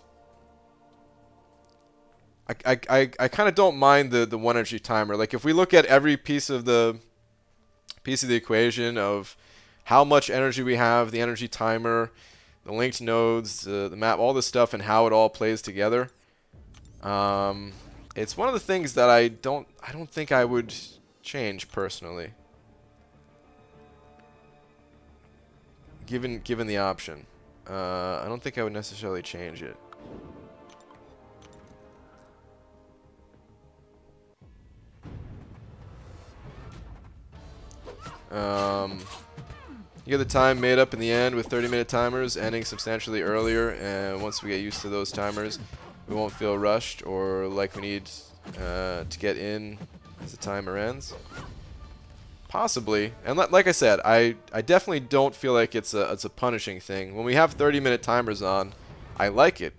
I kind of don't mind the one energy timer. Like if we look at every piece of the equation of how much energy we have, the energy timer, the linked nodes, the map, all this stuff, and how it all plays together. It's one of the things that I don't think I would change personally, given the option. I don't think I would necessarily change it. You get the time made up in the end with 30-minute timers ending substantially earlier, and once we get used to those timers, we won't feel rushed or like we need to get in as the timer ends. Possibly. And like I said, I definitely don't feel like it's a punishing thing. When we have 30-minute timers on, I like it.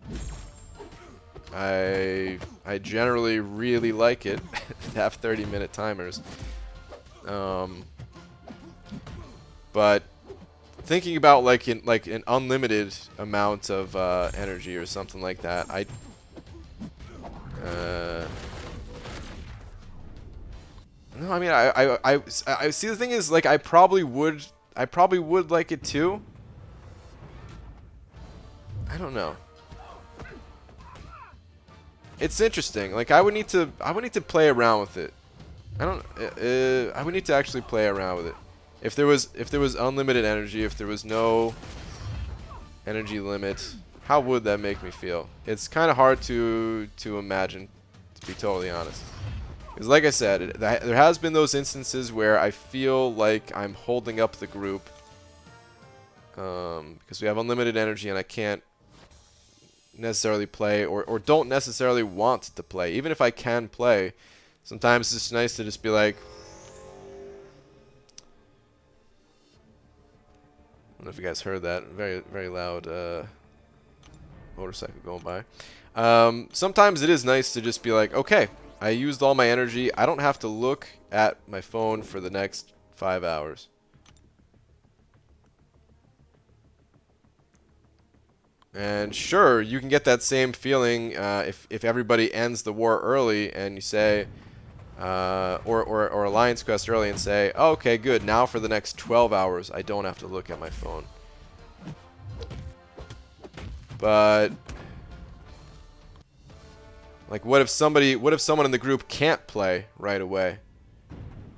I generally really like it to have 30-minute timers. But thinking about like an unlimited amount of energy or something like that, no, I mean I see. The thing is, like, I probably would like it too. I don't know. It's interesting. Like, I would need to play around with it. I would need to actually play around with it. If there was unlimited energy, if there was no energy limit, how would that make me feel? It's kind of hard to imagine, to be totally honest. Because like I said, there has been those instances where I feel like I'm holding up the group because we have unlimited energy and I can't necessarily play or don't necessarily want to play. Even if I can play, sometimes it's nice to just be like, I don't know if you guys heard that. Very, very loud motorcycle going by. Sometimes it is nice to just be like, okay, I used all my energy. I don't have to look at my phone for the next 5 hours. And sure, you can get that same feeling if everybody ends the war early and you say, or Alliance Quest early and say, oh, okay, good, now for the next 12 hours, I don't have to look at my phone. But like, what if someone in the group can't play right away?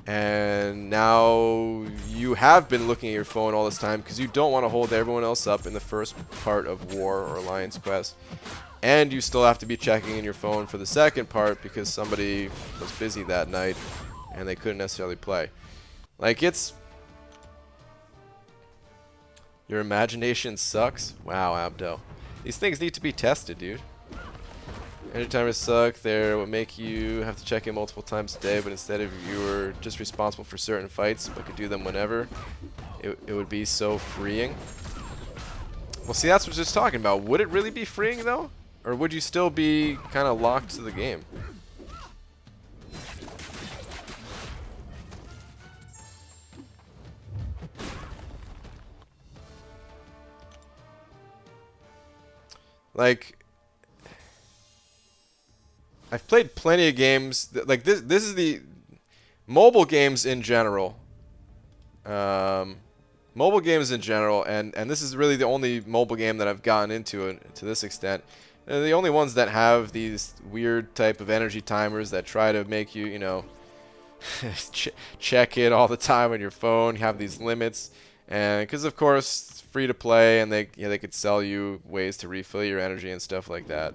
And now you have been looking at your phone all this time because you don't want to hold everyone else up in the first part of War or Alliance Quest. And you still have to be checking in your phone for the second part because somebody was busy that night and they couldn't necessarily play. Like, it's... Your imagination sucks? Wow, Abdel. These things need to be tested, dude. Energy timers suck. They're what make you have to check in multiple times a day, but instead of you were just responsible for certain fights but could do them whenever, it would be so freeing. Well, see, that's what I was just talking about. Would it really be freeing, though? Or would you still be kind of locked to the game? Like, I've played plenty of games like this. This is the mobile games in general. Mobile games in general, and this is really the only mobile game that I've gotten into to this extent. They're the only ones that have these weird type of energy timers that try to make you, you know, check it all the time on your phone. You have these limits, and because of course it's free to play, and they could sell you ways to refill your energy and stuff like that.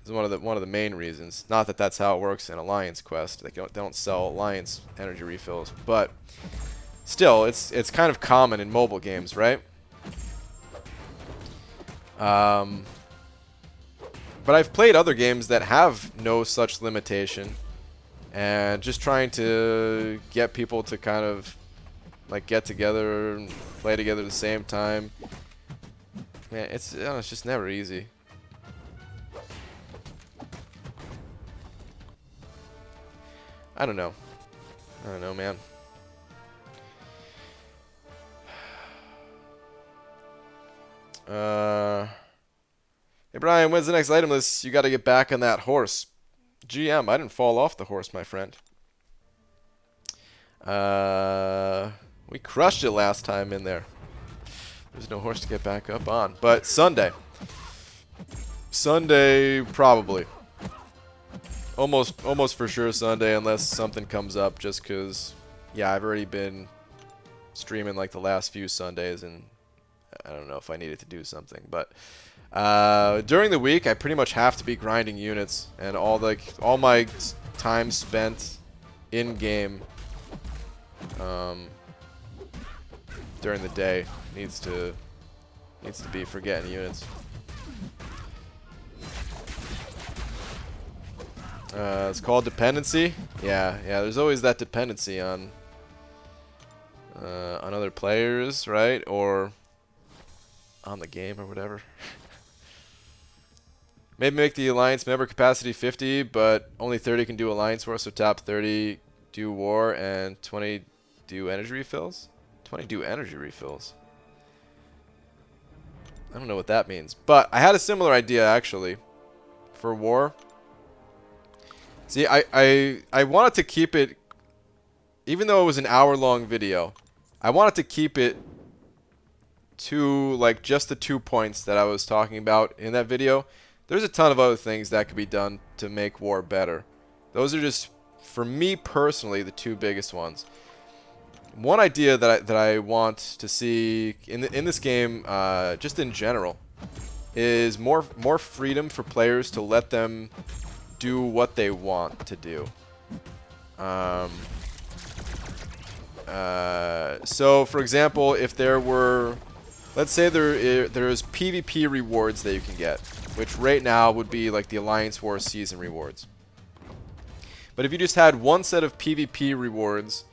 It's one of the main reasons. Not that that's how it works in Alliance Quest. They don't sell Alliance energy refills, but still, it's kind of common in mobile games, right? But I've played other games that have no such limitation, and just trying to get people to kind of like get together and play together at the same time. Man, it's just never easy. I don't know, man. Hey Brian, when's the next item list? You got to get back on that horse. GM, I didn't fall off the horse, my friend. We crushed it last time in there. There's no horse to get back up on. But Sunday. Sunday, probably. Almost for sure Sunday, unless something comes up, just because, yeah, I've already been streaming like the last few Sundays, and I don't know if I needed to do something. But during the week, I pretty much have to be grinding units, and all my time spent in game during the day needs to be for getting units. It's called dependency. Yeah, there's always that dependency on other players, right? Or on the game or whatever. Maybe make the alliance member capacity 50, but only 30 can do alliance war, so top 30 do war and 20 do energy refills? 20 do energy refills. I don't know what that means. But I had a similar idea, actually, for war. See, I wanted to keep it, even though it was an hour-long video, I wanted to keep it to, like, just the 2 points that I was talking about in that video. There's a ton of other things that could be done to make war better. Those are just, for me personally, the 2 biggest ones. One idea that I want to see in this game, just in general, is more freedom for players to let them do what they want to do. So, for example, if there were, let's say there's PvP rewards that you can get, which right now would be like the Alliance War season rewards. But if you just had one set of PvP rewards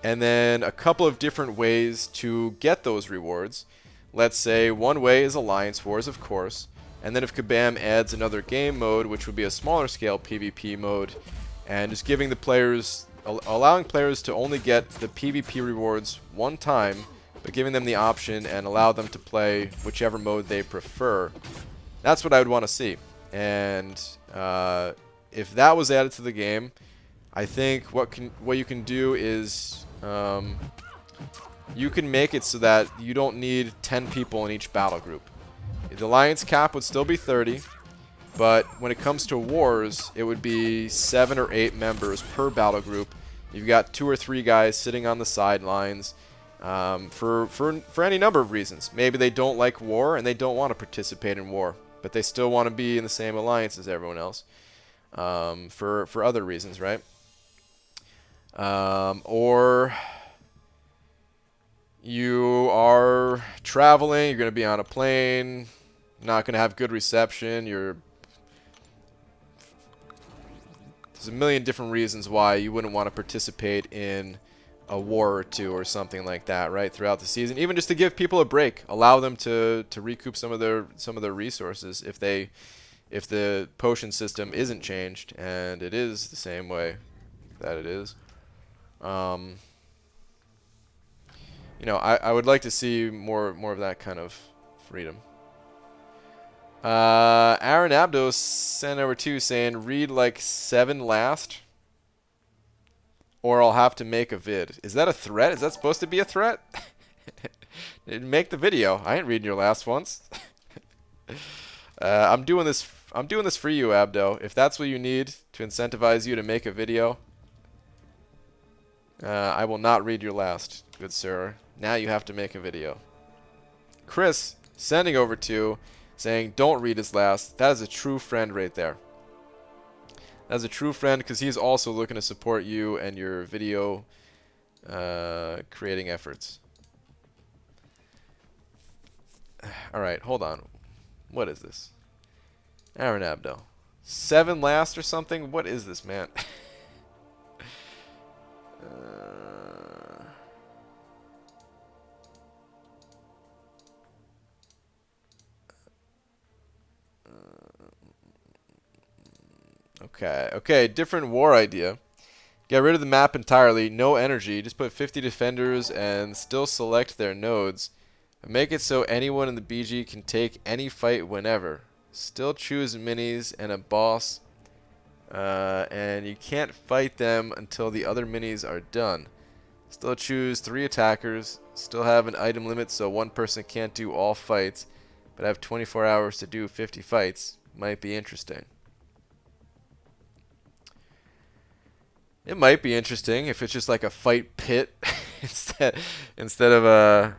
and then a couple of different ways to get those rewards, let's say one way is Alliance Wars, of course, and then if Kabam adds another game mode, which would be a smaller scale PvP mode, and just giving the players, allowing players to only get the PvP rewards one time, but giving them the option and allow them to play whichever mode they prefer. That's what I would want to see. And if that was added to the game, I think what you can do is you can make it so that you don't need 10 people in each battle group. The alliance cap would still be 30, but when it comes to wars, it would be 7 or 8 members per battle group. You've got 2 or 3 guys sitting on the sidelines for any number of reasons. Maybe they don't like war and they don't want to participate in war, but they still want to be in the same alliance as everyone else for other reasons, right? Or you are traveling, you're going to be on a plane, not going to have good reception, there's a million different reasons why you wouldn't want to participate in a war or 2 or something like that, right, throughout the season, even just to give people a break, allow them to recoup some of their resources if the potion system isn't changed and it is the same way that it is. You know, I would like to see more of that kind of freedom. Aaron Abdos sent over 2 saying, read like 7 last, or I'll have to make a vid. Is that a threat? Is that supposed to be a threat? Make the video. I ain't reading your last ones. I'm doing this for you, Abdo. If that's what you need to incentivize you to make a video, I will not read your last, good sir. Now you have to make a video. Chris sending over 2 saying, don't read his last. That is a true friend right there. That's a true friend because he's also looking to support you and your video creating efforts. Alright, hold on. What is this? Aaron Abdo. 7 last or something? What is this, man? Okay, different war idea. Get rid of the map entirely, no energy, just put 50 defenders and still select their nodes. Make it so anyone in the BG can take any fight whenever. Still choose minis and a boss, and you can't fight them until the other minis are done. Still choose 3 attackers, still have an item limit so one person can't do all fights, but have 24 hours to do 50 fights. Might be interesting. It might be interesting if it's just like a fight pit instead of a,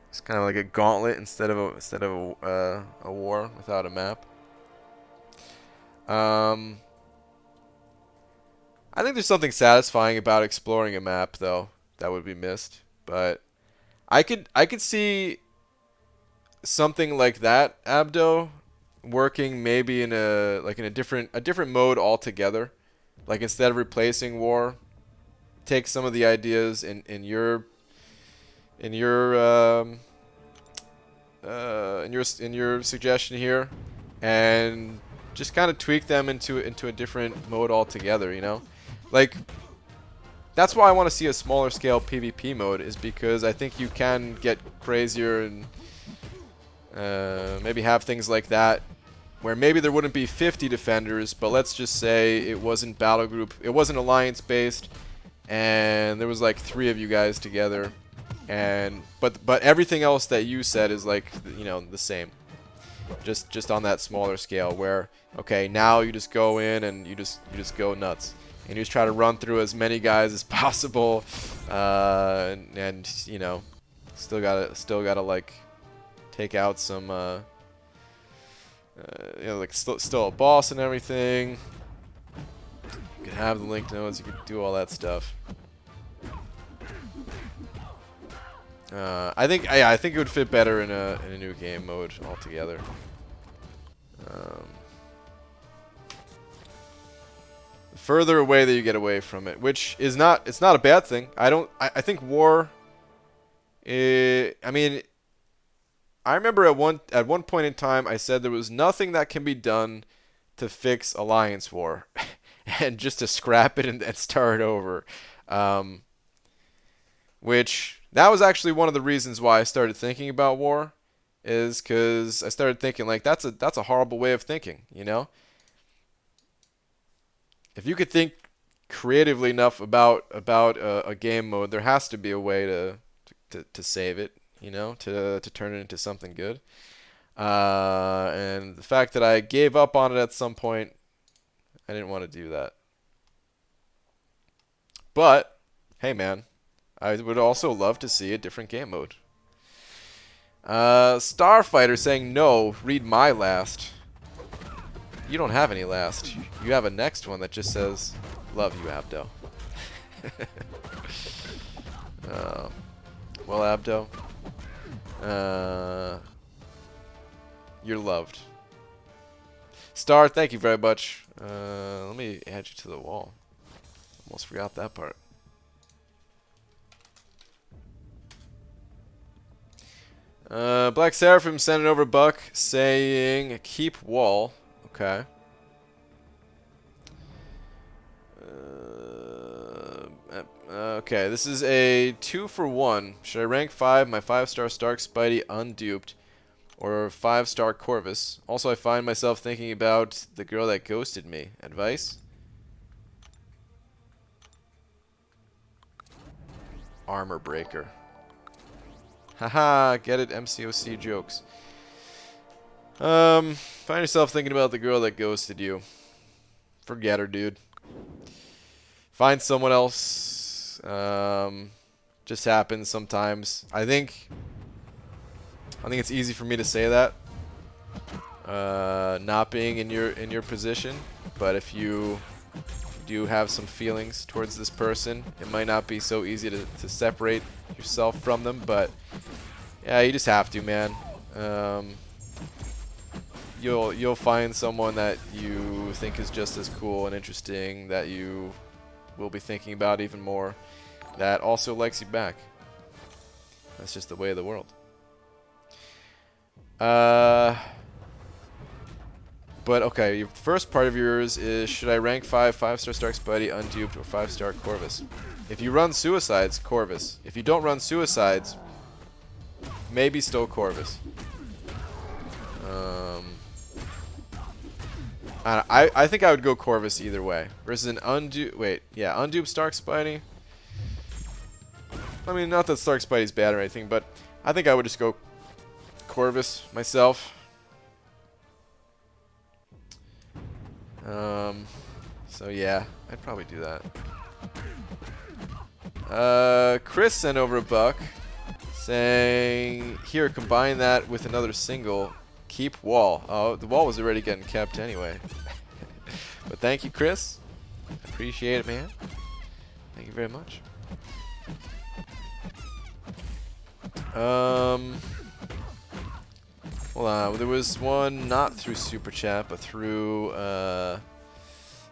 it's kind of like a gauntlet instead of a war without a map. I think there's something satisfying about exploring a map though that would be missed, but I could see something like that, Abdo, working maybe in a different mode altogether. Like instead of replacing war, take some of the ideas in your suggestion here, and just kind of tweak them into a different mode altogether. You know, like that's why I want to see a smaller scale PvP mode, is because I think you can get crazier and maybe have things like that where maybe there wouldn't be 50 defenders, but let's just say it wasn't battle group, it wasn't alliance based, and there was like 3 of you guys together, and but everything else that you said is like, you know, the same, just on that smaller scale, where okay, now you just go in and you just go nuts, and you just try to run through as many guys as possible, and you know, still gotta like take out some you know, like still a boss and everything. You could have the linked nodes, you could do all that stuff. I think it would fit better in a new game mode altogether. The further away that you get away from it, which is not, it's not a bad thing. I think war, I mean, I remember at one point in time I said there was nothing that can be done to fix Alliance War and just to scrap it and start over. Which, that was actually one of the reasons why I started thinking about war, is because I started thinking like that's a horrible way of thinking, you know? If you could think creatively enough about a game mode, there has to be a way to save it, you know, to turn it into something good. And the fact that I gave up on it at some point, I didn't want to do that. But, hey man, I would also love to see a different game mode. Starfighter saying no, read my last. You don't have any last. You have a next one that just says, love you, Abdo. Well, Abdo, you're loved. Star, thank you very much. Let me add you to the wall. Almost forgot that part. Black Seraphim sending over Buck saying keep wall. Okay. Okay, this is a 2-for-1. Should I rank 5 my 5-star Stark Spidey unduped, or 5-star Corvus? Also, I find myself thinking about the girl that ghosted me. Advice? Armor Breaker. Haha, get it? MCOC jokes. Find yourself thinking about the girl that ghosted you. Forget her, dude. Find someone else. Just happens sometimes. I think it's easy for me to say that, not being in your position. But if you do have some feelings towards this person, it might not be so easy to separate yourself from them. But yeah, you just have to, man. You'll find someone that you think is just as cool and interesting, that you will be thinking about even more, that also likes you back. That's just the way of the world. But okay, your first part of yours is, should I rank 5-star Stark Spidey unduped, or 5-star Corvus? If you run Suicides, Corvus. If you don't run Suicides, maybe still Corvus. I think I would go Corvus either way. Versus an unduped Stark Spidey. I mean, not that Stark Spidey's bad or anything, but I think I would just go Corvus myself. So yeah, I'd probably do that. Chris sent over a buck saying, here, combine that with another single. Keep wall. Oh, the wall was already getting kept anyway. But thank you, Chris. Appreciate it, man. Thank you very much. Hold on. There was one not through Super Chat, but through the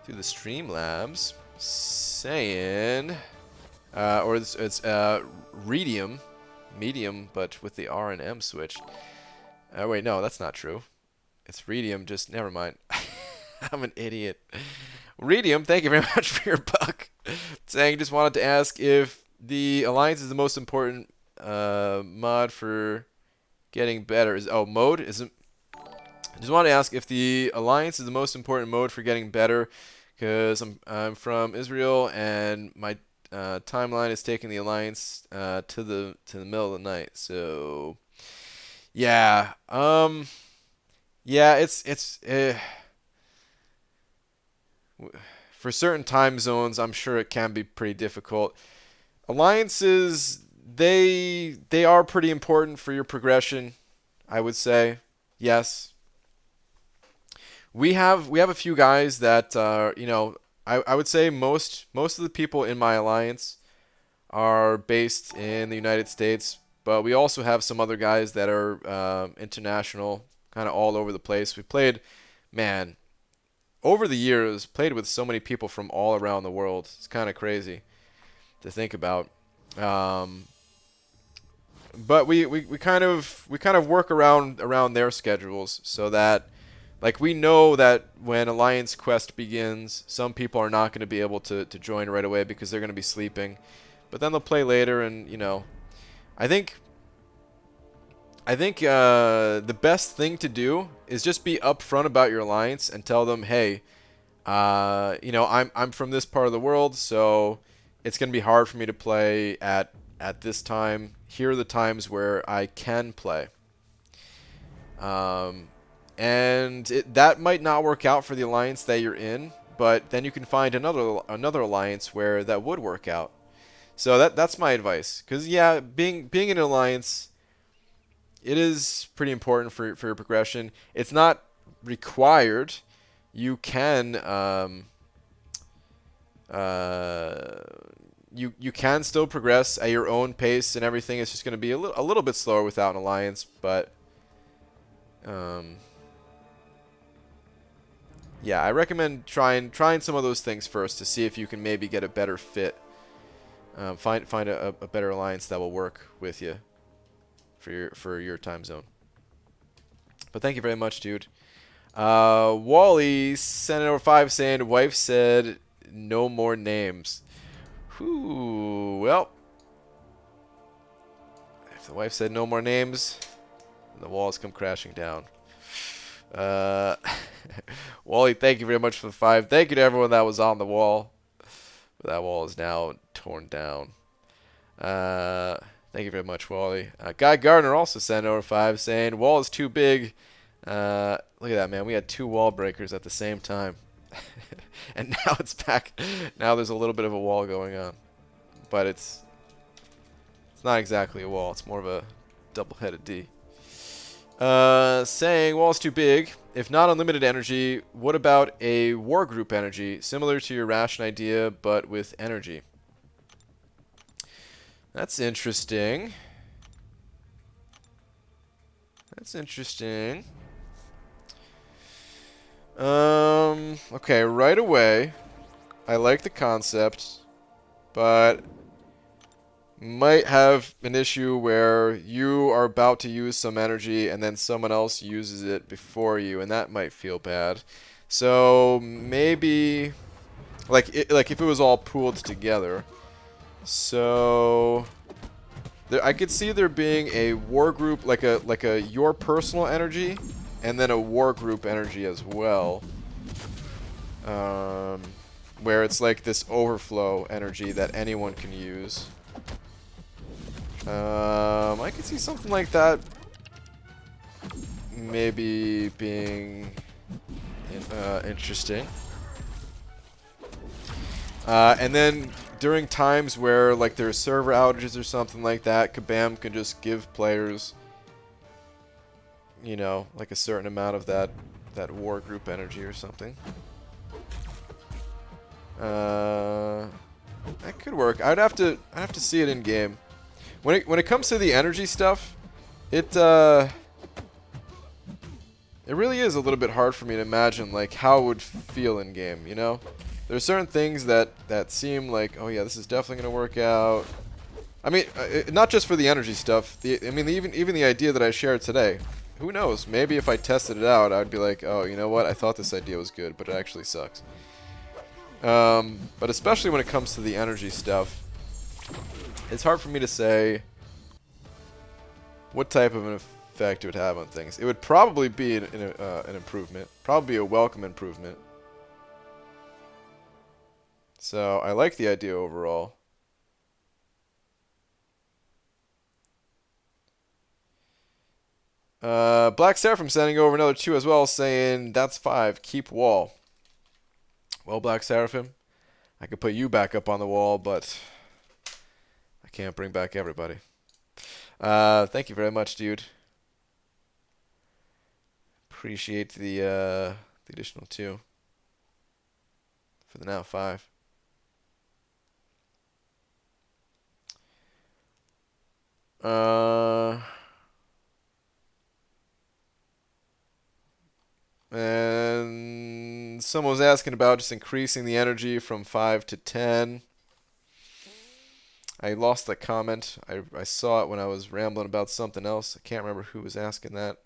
Streamlabs saying, or it's Redium, medium, but with the R and M switched. Wait, no, that's not true. It's Redium. Just never mind. I'm an idiot. Redium, thank you very much for your buck. Saying, just wanted to ask if the Alliance is the most important mod for getting better. Mode? Just wanted to ask if the Alliance is the most important mode for getting better, because I'm from Israel and my timeline is taking the Alliance to the middle of the night. So yeah, yeah, it's for certain time zones, I'm sure it can be pretty difficult. Alliances, they are pretty important for your progression, I would say. Yes. We have a few guys that you know, I would say most of the people in my alliance are based in the United States, but we also have some other guys that are international, kind of all over the place. We played, man, over the years, played with so many people from all around the world. It's kind of crazy to think about. But we kind of work around their schedules, so that, like, we know that when Alliance Quest begins, some people are not going to be able to join right away because they're going to be sleeping. But then they'll play later, and, you know, I think the best thing to do is just be upfront about your alliance and tell them, hey, you know, I'm from this part of the world, so it's going to be hard for me to play at this time. Here are the times where I can play. And that might not work out for the alliance that you're in, but then you can find another alliance where that would work out. So that's my advice. Because yeah, being in an alliance, it is pretty important for your progression. It's not required. You can you can still progress at your own pace and everything. It's just going to be a little bit slower without an alliance, but yeah, I recommend trying some of those things first to see if you can maybe get a better fit. Find a better alliance that will work with you for your time zone. But thank you very much, dude. Wally sent over 5 saying, wife said no more names. Whew, well, if the wife said no more names, the walls come crashing down. Wally, thank you very much for the 5. Thank you to everyone that was on the wall. That wall is now torn down. Thank you very much, Wally. Guy Gardner also sent over 5 saying, wall is too big. Look at that, man. We had 2 wall breakers at the same time. And now it's back. Now there's a little bit of a wall going on. But it's not exactly a wall. It's more of a double-headed D. Saying, wall's too big. If not unlimited energy, what about a war group energy? Similar to your ration idea, but with energy. That's interesting. That's interesting. Okay, right away, I like the concept, but might have an issue where you are about to use some energy and then someone else uses it before you, and that might feel bad. So maybe, like if it was all pooled together. So I could see there being a war group, like a your personal energy, and then a war group energy as well. Where it's like this overflow energy that anyone can use. I could see something like that maybe being interesting. And then during times where like there's server outages or something like that, Kabam can just give players, you know, like a certain amount of that war group energy or something. That could work. I'd have to see it in game. when it comes to the energy stuff, it really is a little bit hard for me to imagine like how it would feel in game. You know, there's certain things that seem like, oh yeah, this is definitely gonna work out. I mean, not just for the energy stuff. I mean, even the idea that I shared today. Who knows? Maybe if I tested it out, I'd be like, oh, you know what? I thought this idea was good, but it actually sucks. But especially when it comes to the energy stuff, it's hard for me to say what type of an effect it would have on things. It would probably be an improvement, probably a welcome improvement. So I like the idea overall. Black Seraphim sending over another 2 as well, saying that's 5. Keep wall. Well, Black Seraphim, I could put you back up on the wall, but I can't bring back everybody. Thank you very much, dude. Appreciate the additional 2 for the now 5. And someone was asking about just increasing the energy from 5 to 10. I lost that comment. I saw it when I was rambling about something else. I can't remember who was asking that.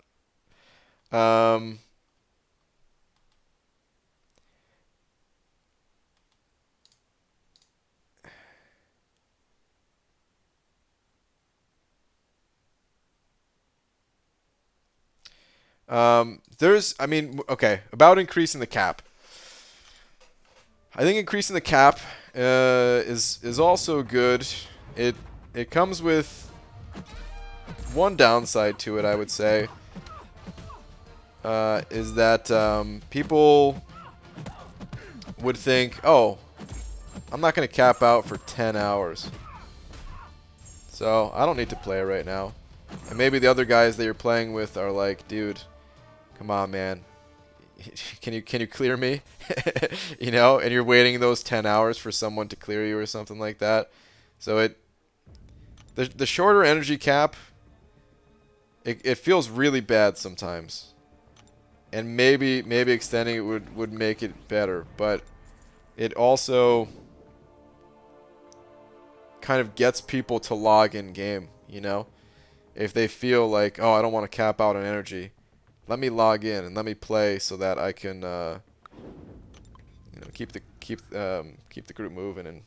I mean, okay, about increasing the cap. I think increasing the cap is also good. It comes with one downside to it, I would say, is that people would think, oh, I'm not going to cap out for 10 hours. So I don't need to play it right now. And maybe the other guys that you're playing with are like, dude, come on, man. Can you clear me? You know, and you're waiting those 10 hours for someone to clear you or something like that. So the shorter energy cap, it feels really bad sometimes. And maybe extending it would make it better, but it also kind of gets people to log in game, you know? If they feel like, oh, I don't want to cap out on energy, let me log in and let me play so that I can, you know, keep the group moving and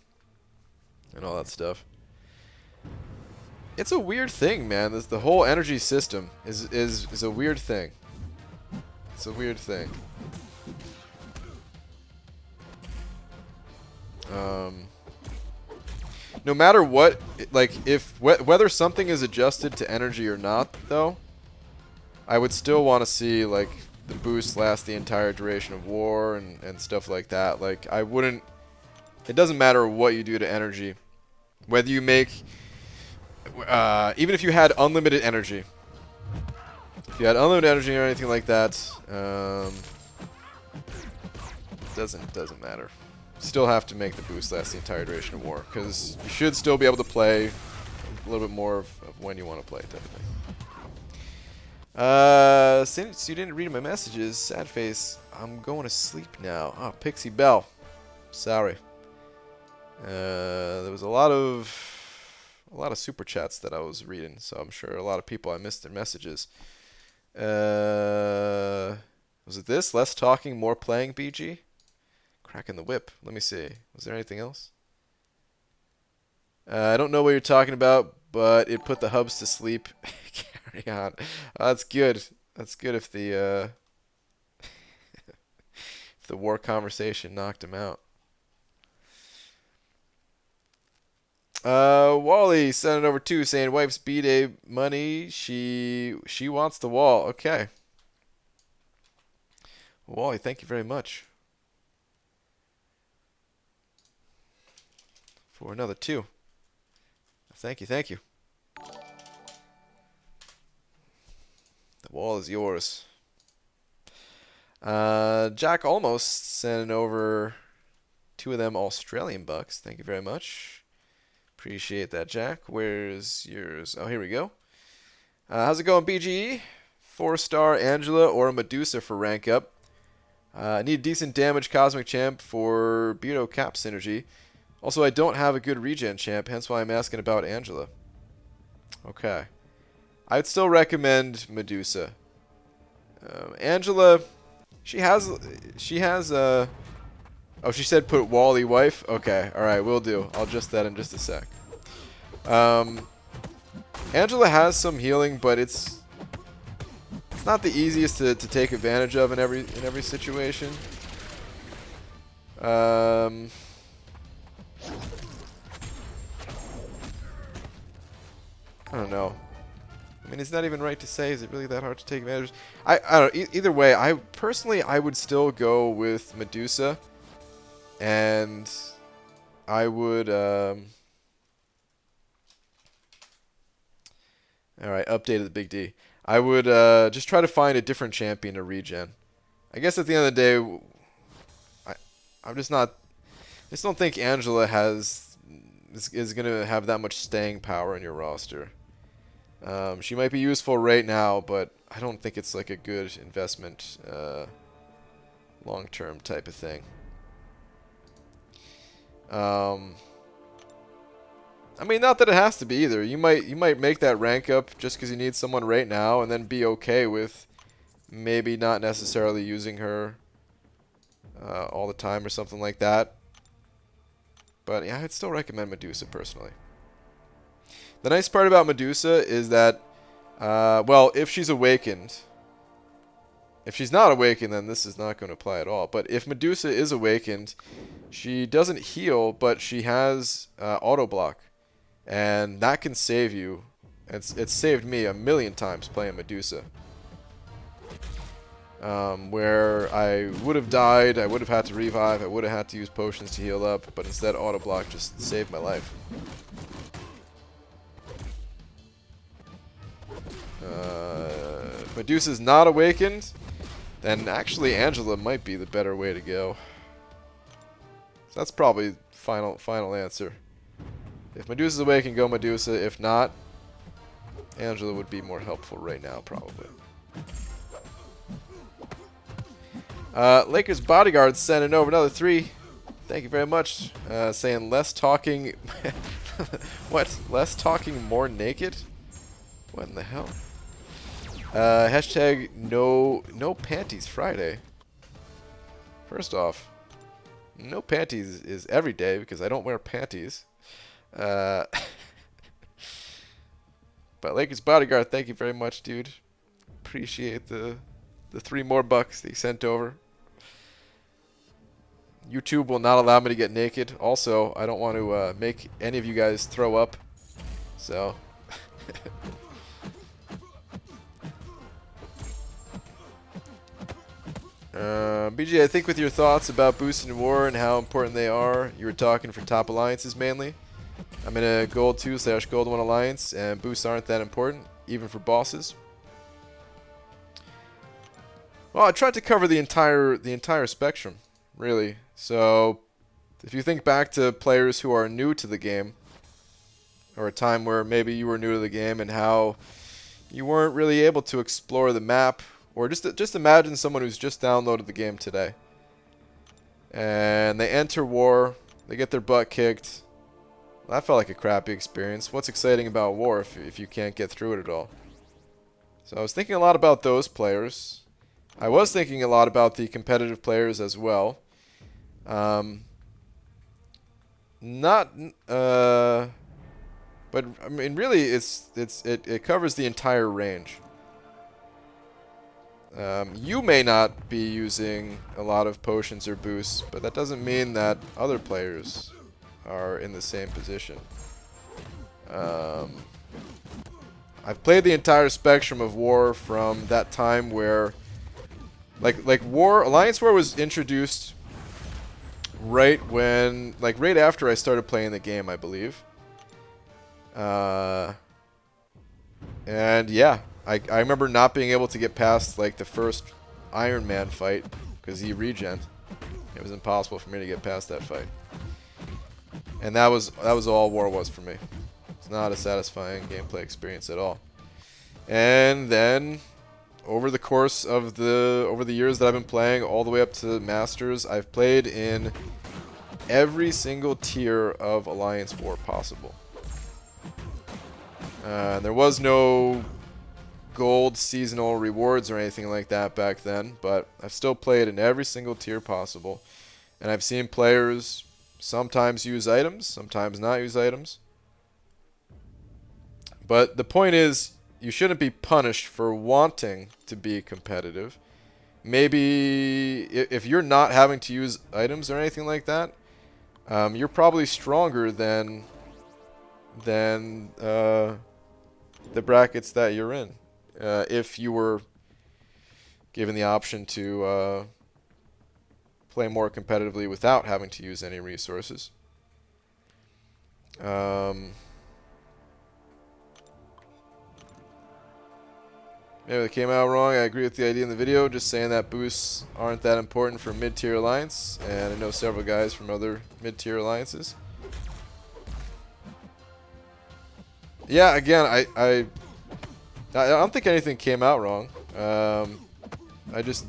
all that stuff. It's a weird thing, man. The whole energy system is a weird thing. It's a weird thing. No matter what, like whether something is adjusted to energy or not, though, I would still want to see like the boost last the entire duration of war and stuff like that. Like I wouldn't. It doesn't matter what you do to energy, whether you make, even if you had unlimited energy. If you had unlimited energy or anything like that, doesn't matter. Still have to make the boost last the entire duration of war, because you should still be able to play a little bit more of when you want to play, type of thing. Since you didn't read my messages, sad face, I'm going to sleep now. Oh, Pixie Bell. Sorry. There was a lot of super chats that I was reading, so I'm sure a lot of people I missed their messages. Was it this? Less talking, more playing, BG? Cracking the whip. Let me see. Was there anything else? I don't know what you're talking about, but it put the hubs to sleep. Carry on. That's good. That's good if the if the war conversation knocked him out. Wally sent it over too, saying wife's B-Day money. She wants the wall. Okay. Wally, thank you very much for another 2. Thank you, thank you. The wall is yours. Jack almost sent over 2 of them Australian bucks. Thank you very much. Appreciate that, Jack. Where's yours? Oh, here we go. How's it going, BGE? 4-star Angela or Medusa for rank up. I need decent damage Cosmic Champ for Beardo Cap synergy. Also, I don't have a good regen champ, hence why I'm asking about Angela. Okay. I'd still recommend Medusa. Angela, she has, oh, she said put Wally wife? Okay, alright, will do. I'll adjust that in just a sec. Angela has some healing, but it's not the easiest to take advantage of in every situation. I don't know. I mean, it's not even right to say. Is it really that hard to take advantage? I don't know. Either way, I would still go with Medusa, and I would. All right, updated the Big D. I would just try to find a different champion to regen. I guess at the end of the day, I'm just not. I just don't think Angela is gonna have that much staying power in your roster. She might be useful right now, but I don't think it's like a good investment, long-term type of thing. I mean, not that it has to be either. You might make that rank up just because you need someone right now, and then be okay with maybe not necessarily using her all the time or something like that. But yeah, I'd still recommend Medusa personally. The nice part about Medusa is that, well, if she's awakened, if she's not awakened, then this is not going to apply at all. But if Medusa is awakened, she doesn't heal, but she has auto block, and that can save you. It's saved me a million times playing Medusa. Where I would have died, I would have had to revive, I would have had to use potions to heal up, but instead auto block just saved my life. If Medusa's not awakened, then actually Angela might be the better way to go. So that's probably final answer. If Medusa's awakened, go Medusa. If not, Angela would be more helpful right now, probably. Lakers Bodyguard sending over another 3. Thank you very much. Saying less talking. What? Less talking, more naked? What in the hell? Hashtag no panties Friday. First off, no panties is every day because I don't wear panties. But Lakers Bodyguard, thank you very much, dude. Appreciate the 3 more bucks that you sent over. YouTube will not allow me to get naked. Also, I don't want to make any of you guys throw up. So. BG, I think with your thoughts about boosts in war and how important they are, you were talking for top alliances mainly. I'm in a gold 2/gold 1 alliance, and boosts aren't that important, even for bosses. Well, I tried to cover the entire spectrum, really. So, if you think back to players who are new to the game, or a time where maybe you were new to the game and how you weren't really able to explore the map, or just imagine someone who's just downloaded the game today, and they enter war, they get their butt kicked. Well, that felt like a crappy experience. What's exciting about war if you can't get through it at all? So I was thinking a lot about those players. I was thinking a lot about the competitive players as well. But I mean, really, it covers the entire range. You may not be using a lot of potions or boosts, but that doesn't mean that other players are in the same position. I've played the entire spectrum of war from that time where, like war, Alliance War was introduced right after I started playing the game, I believe. And yeah, I remember not being able to get past like the first Iron Man fight because he regened. It was impossible for me to get past that fight. And that was all War was for me. It's not a satisfying gameplay experience at all. And then over the course of the years that I've been playing all the way up to Masters, I've played in every single tier of Alliance War possible. There was no gold seasonal rewards or anything like that back then, but I've still played in every single tier possible. And I've seen players sometimes use items, sometimes not use items. But the point is, you shouldn't be punished for wanting to be competitive. Maybe if you're not having to use items or anything like that, you're probably stronger than the brackets that you're in. If you were given the option to play more competitively without having to use any resources. Maybe it came out wrong. I agree with the idea in the video, just saying that boosts aren't that important for mid-tier alliance, and I know several guys from other mid-tier alliances. Yeah, again, I don't think anything came out wrong. I just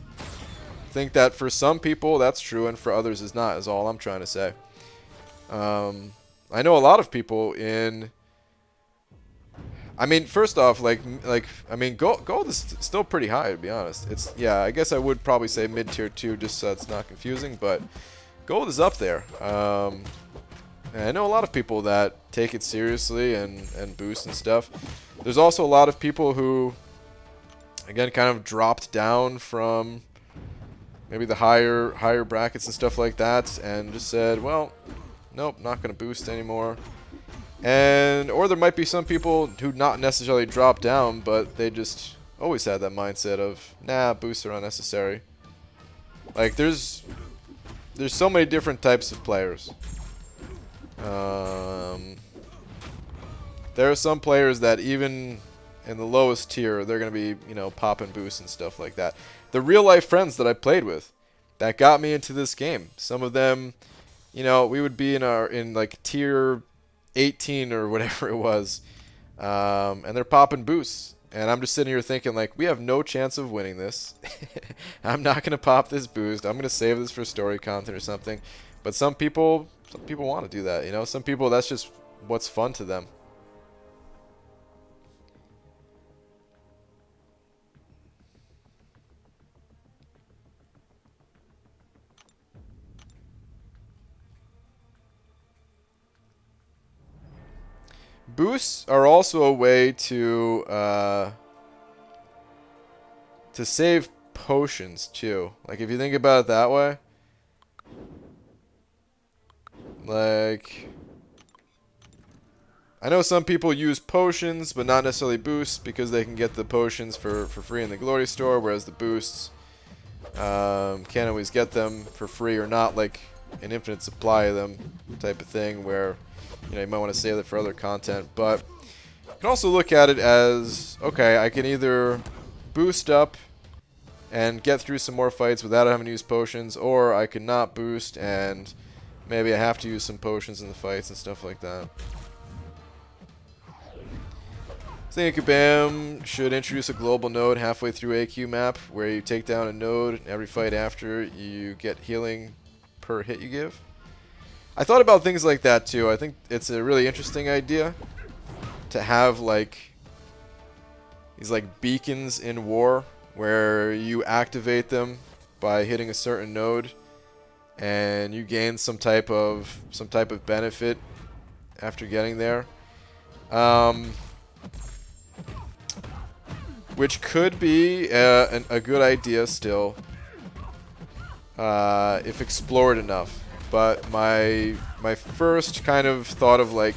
think that for some people that's true, and for others is not, is all I'm trying to say. I know a lot of people in... I mean, first off, I mean, gold is still pretty high, to be honest. It's, yeah, I guess I would probably say mid-tier 2, just so it's not confusing, but gold is up there. And I know a lot of people that take it seriously and boost and stuff. There's also a lot of people who, again, kind of dropped down from maybe the higher brackets and stuff like that, and just said, well, nope, not going to boost anymore. Or there might be some people who not necessarily drop down, but they just always had that mindset of, nah, boosts are unnecessary. Like, there's so many different types of players. There are some players that even in the lowest tier, they're going to be, you know, popping boosts and stuff like that. The real life friends that I played with that got me into this game, some of them, you know, we would be in like tier 18 or whatever it was, and they're popping boosts, and I'm just sitting here thinking, like, we have no chance of winning this. I'm not gonna pop this boost. I'm gonna save this for story content or something. But some people want to do that, you know. Some people, that's just what's fun to them. Boosts are also a way to save potions too. Like, if you think about it that way, like, I know some people use potions but not necessarily boosts because they can get the potions for free in the glory store, whereas the boosts can't always get them for free, or not like an infinite supply of them type of thing, where, you know, you might want to save it for other content. But you can also look at it as, okay, I can either boost up and get through some more fights without having to use potions, or I could not boost and maybe I have to use some potions in the fights and stuff like that. I think Kabam should introduce a global node halfway through AQ map where you take down a node and every fight after you get healing per hit you give. I thought about things like that too. I think it's a really interesting idea to have like these like beacons in war where you activate them by hitting a certain node and you gain some type of benefit after getting there. Which could be a good idea still if explored enough. But my first kind of thought of, like,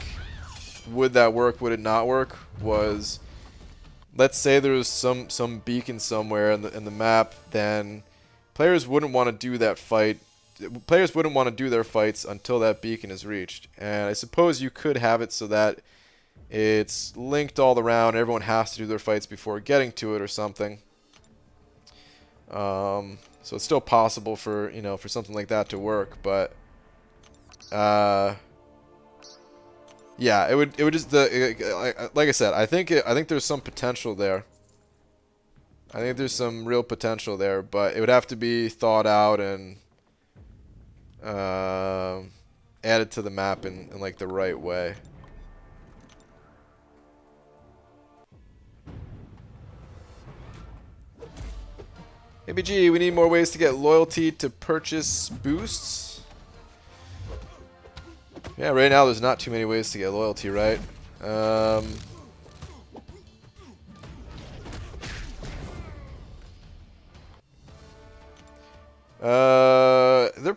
would that work, would it not work, was, let's say there was some beacon somewhere in the map, then players wouldn't want to do that fight. Players wouldn't want to do their fights until that beacon is reached. And I suppose you could have it so that it's linked all around. Everyone has to do their fights before getting to it or something. So it's still possible for, you know, for something like that to work, but Yeah, it would just like I said, I think there's some potential there. I think there's some real potential there, but it would have to be thought out and added to the map in like the right way. ABG, we need more ways to get loyalty to purchase boosts. Yeah, right now there's not too many ways to get loyalty, right?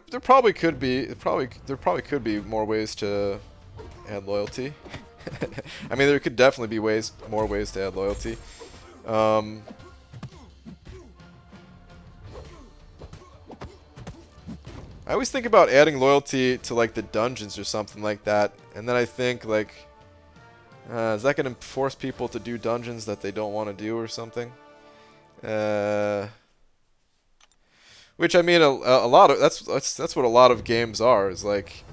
There probably could be there probably could be more ways to add loyalty. I mean, there could definitely be more ways to add loyalty. I always think about adding loyalty to like the dungeons or something like that, and then I think like, is that going to force people to do dungeons that they don't want to do or something? Which I mean, a lot of that's what a lot of games are, is like,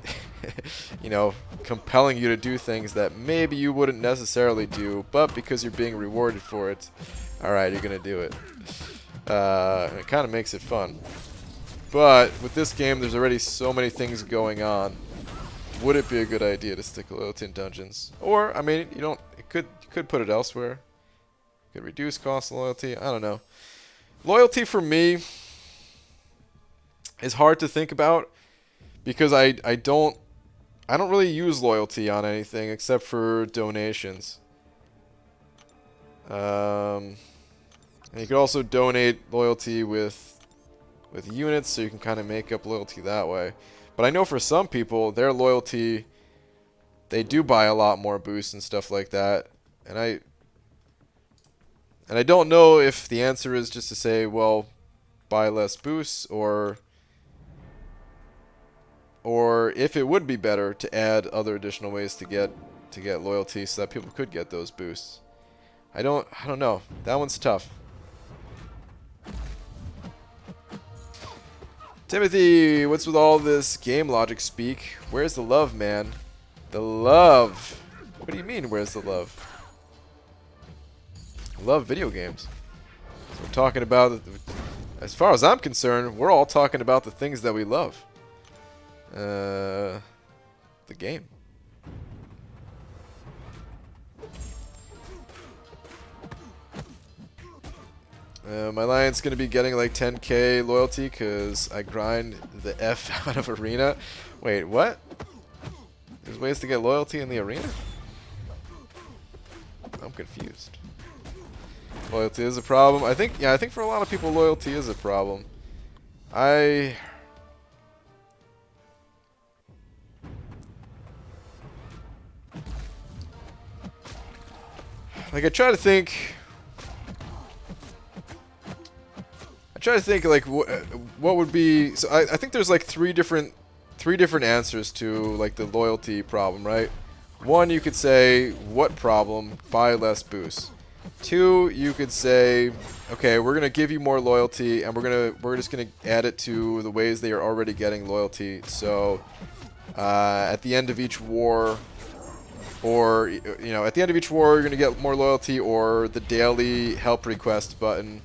you know, compelling you to do things that maybe you wouldn't necessarily do, but because you're being rewarded for it, all right, you're gonna do it. It kind of makes it fun. But with this game, there's already so many things going on. Would it be a good idea to stick loyalty in dungeons? Or I mean, you could put it elsewhere. Could reduce cost of loyalty. I don't know. Loyalty for me is hard to think about because I don't really use loyalty on anything except for donations. And you could also donate loyalty with units, so you can kind of make up loyalty that way. But I know for some people, their loyalty, they do buy a lot more boosts and stuff like that. And I don't know if the answer is just to say, well, buy less boosts, or if it would be better to add other additional ways to get loyalty so that people could get those boosts. I don't know. That one's tough. Timothy, what's with all this game logic speak? Where's the love, man? The love. What do you mean, where's the love? I love video games. So we're talking about, as far as I'm concerned, we're all talking about the things that we love. The game. My Lion's going to be getting like 10k loyalty because I grind the F out of arena. Wait, what? There's ways to get loyalty in the arena? I'm confused. Loyalty is a problem. I think for a lot of people loyalty is a problem. I try to think like what would be, so I think there's like three different answers to like the loyalty problem, right? One, you could say, what problem? Buy less boosts. Two, you could say, okay, we're gonna give you more loyalty, and we're just gonna add it to the ways they are already getting loyalty. So at the end of each war, or at the end of each war, you're gonna get more loyalty, or the daily help request button.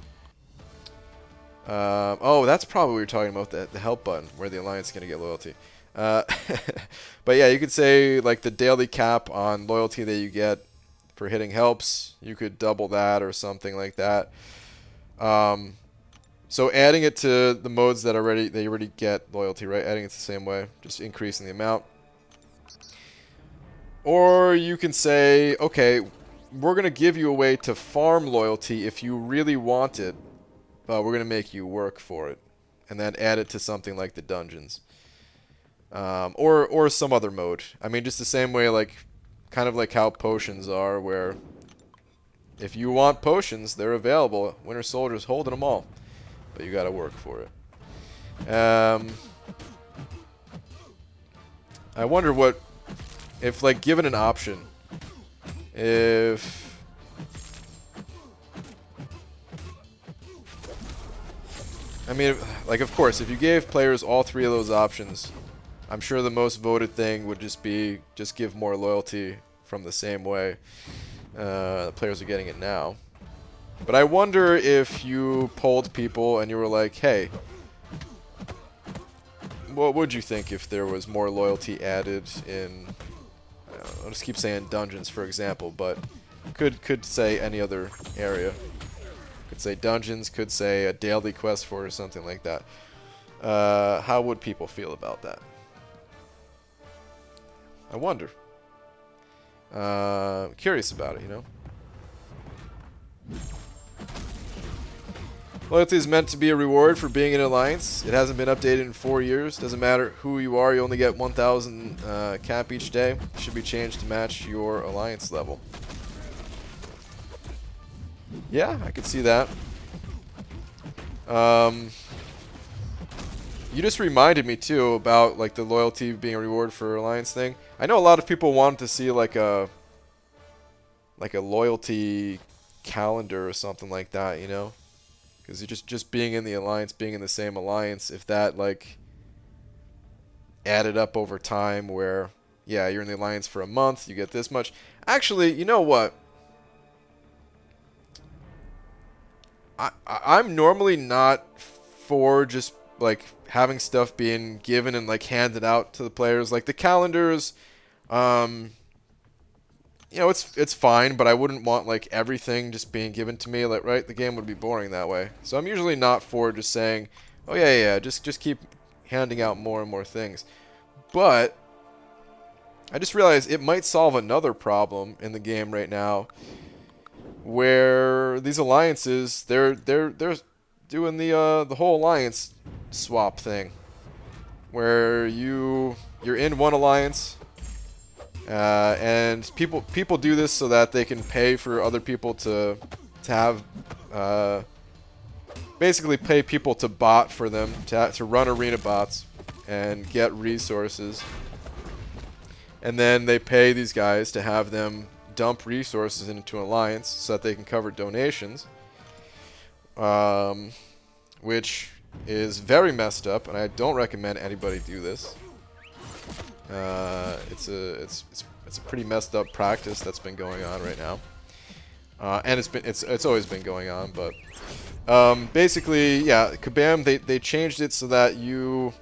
Oh, that's probably what you're talking about, the help button, where the Alliance is going to get loyalty. But yeah, you could say like the daily cap on loyalty that you get for hitting helps, you could double that or something like that. So adding it to the modes that you already get loyalty, right? Adding it the same way, just increasing the amount. Or you can say, okay, we're going to give you a way to farm loyalty if you really want it. But we're going to make you work for it. And then add it to something like the dungeons. Or some other mode. I mean, just the same way, like, kind of like how potions are, where if you want potions, they're available. Winter Soldier's holding them all. But you got to work for it. I wonder what, if, like, given an option, if... I mean, like, of course, if you gave players all three of those options, I'm sure the most voted thing would just be just give more loyalty from the same way the players are getting it now. But I wonder if you polled people and you were like, hey, what would you think if there was more loyalty added in, I'll just keep saying dungeons, for example, but could say any other area. Could say dungeons, could say a daily quest for or something like that. How would people feel about that? I wonder. Curious about it, you know? Loyalty is meant to be a reward for being in an alliance. It hasn't been updated in 4 years. Doesn't matter who you are, you only get 1,000 cap each day. It should be changed to match your alliance level. Yeah, I could see that. You just reminded me too about like the loyalty being a reward for alliance thing. I know a lot of people want to see like a loyalty calendar or something like that, you know? Because just being in the alliance, being in the same alliance, if that like added up over time where, yeah, you're in the alliance for a month, you get this much. Actually, you know what? I'm normally not for just like having stuff being given and like handed out to the players. Like the calendars, you know, it's fine, but I wouldn't want like everything just being given to me. Like, right, the game would be boring that way. So I'm usually not for just saying, oh yeah, just keep handing out more and more things. But I just realized it might solve another problem in the game right now, where these alliances they're doing the whole alliance swap thing, where you're in one alliance. And people do this so that they can pay for other people to have basically pay people to bot for them to run arena bots and get resources, and then they pay these guys to have them dump resources into an alliance so that they can cover donations, which is very messed up, and I don't recommend anybody do this. It's a pretty messed up practice that's been going on right now, and it's always been going on. But basically, yeah, Kabam they changed it so that you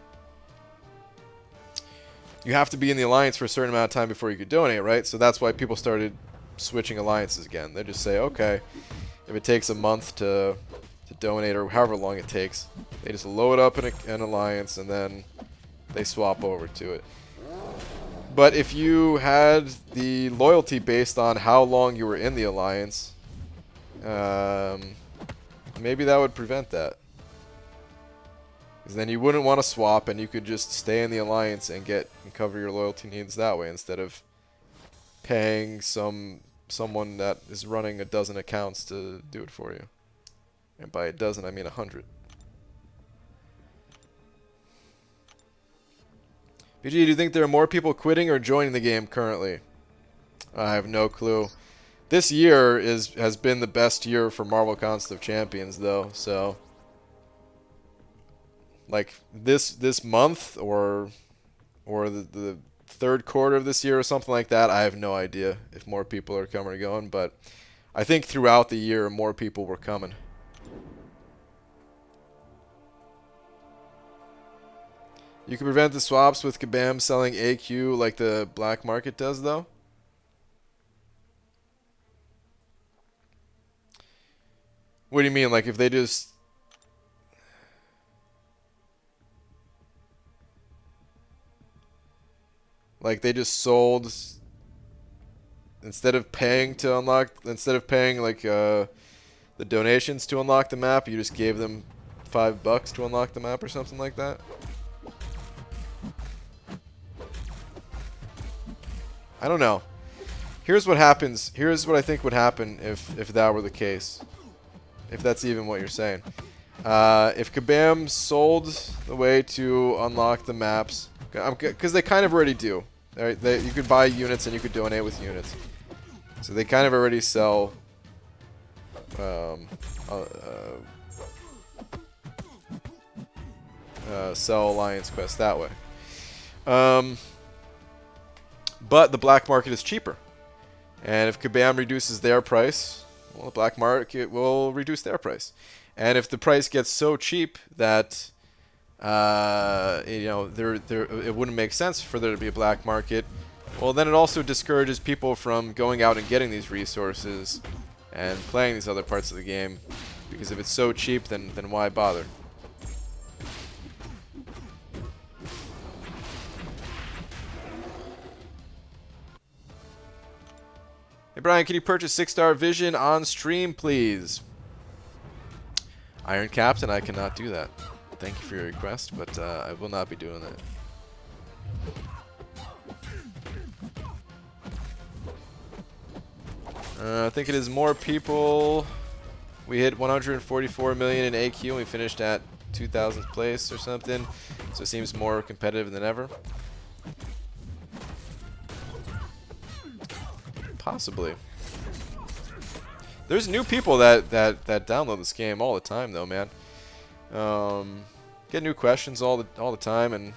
have to be in the alliance for a certain amount of time before you could donate, right? So that's why people started switching alliances again. They just say, okay, if it takes a month to donate or however long it takes, they just load up in an alliance and then they swap over to it. But if you had the loyalty based on how long you were in the alliance, maybe that would prevent that. Because then you wouldn't want to swap, and you could just stay in the alliance and cover your loyalty needs that way, instead of paying someone that is running a dozen accounts to do it for you. And by a dozen, I mean 100. BG, do you think there are more people quitting or joining the game currently? I have no clue. This year has been the best year for Marvel Contest of Champions, though. So, like this month or the third quarter of this year or something like that, I have no idea if more people are coming or going. But I think throughout the year, more people were coming. You can prevent the swaps with Kabam selling AQ like the black market does, though. What do you mean? Like if they just... Like they just sold... Instead of paying like the donations to unlock the map, you just gave them $5 to unlock the map or something like that? I don't know. Here's what happens. Here's what I think would happen if that were the case. If that's even what you're saying. If Kabam sold the way to unlock the maps, because they kind of already do. Right? You could buy units and you could donate with units. So they kind of already sell sell alliance quests that way. But the black market is cheaper. And if Kabam reduces their price, well, the black market will reduce their price. And if the price gets so cheap that you know, it wouldn't make sense for there to be a black market, well, then it also discourages people from going out and getting these resources and playing these other parts of the game. Because if it's so cheap, then why bother? Hey Brian, can you purchase 6-star vision on stream, please? Iron Captain, I cannot do that. Thank you for your request, but I will not be doing that. I think it is more people. We hit 144 million in AQ and we finished at 2000th place or something. So it seems more competitive than ever. Possibly. There's new people that download this game all the time, though, man. Get new questions all the time, and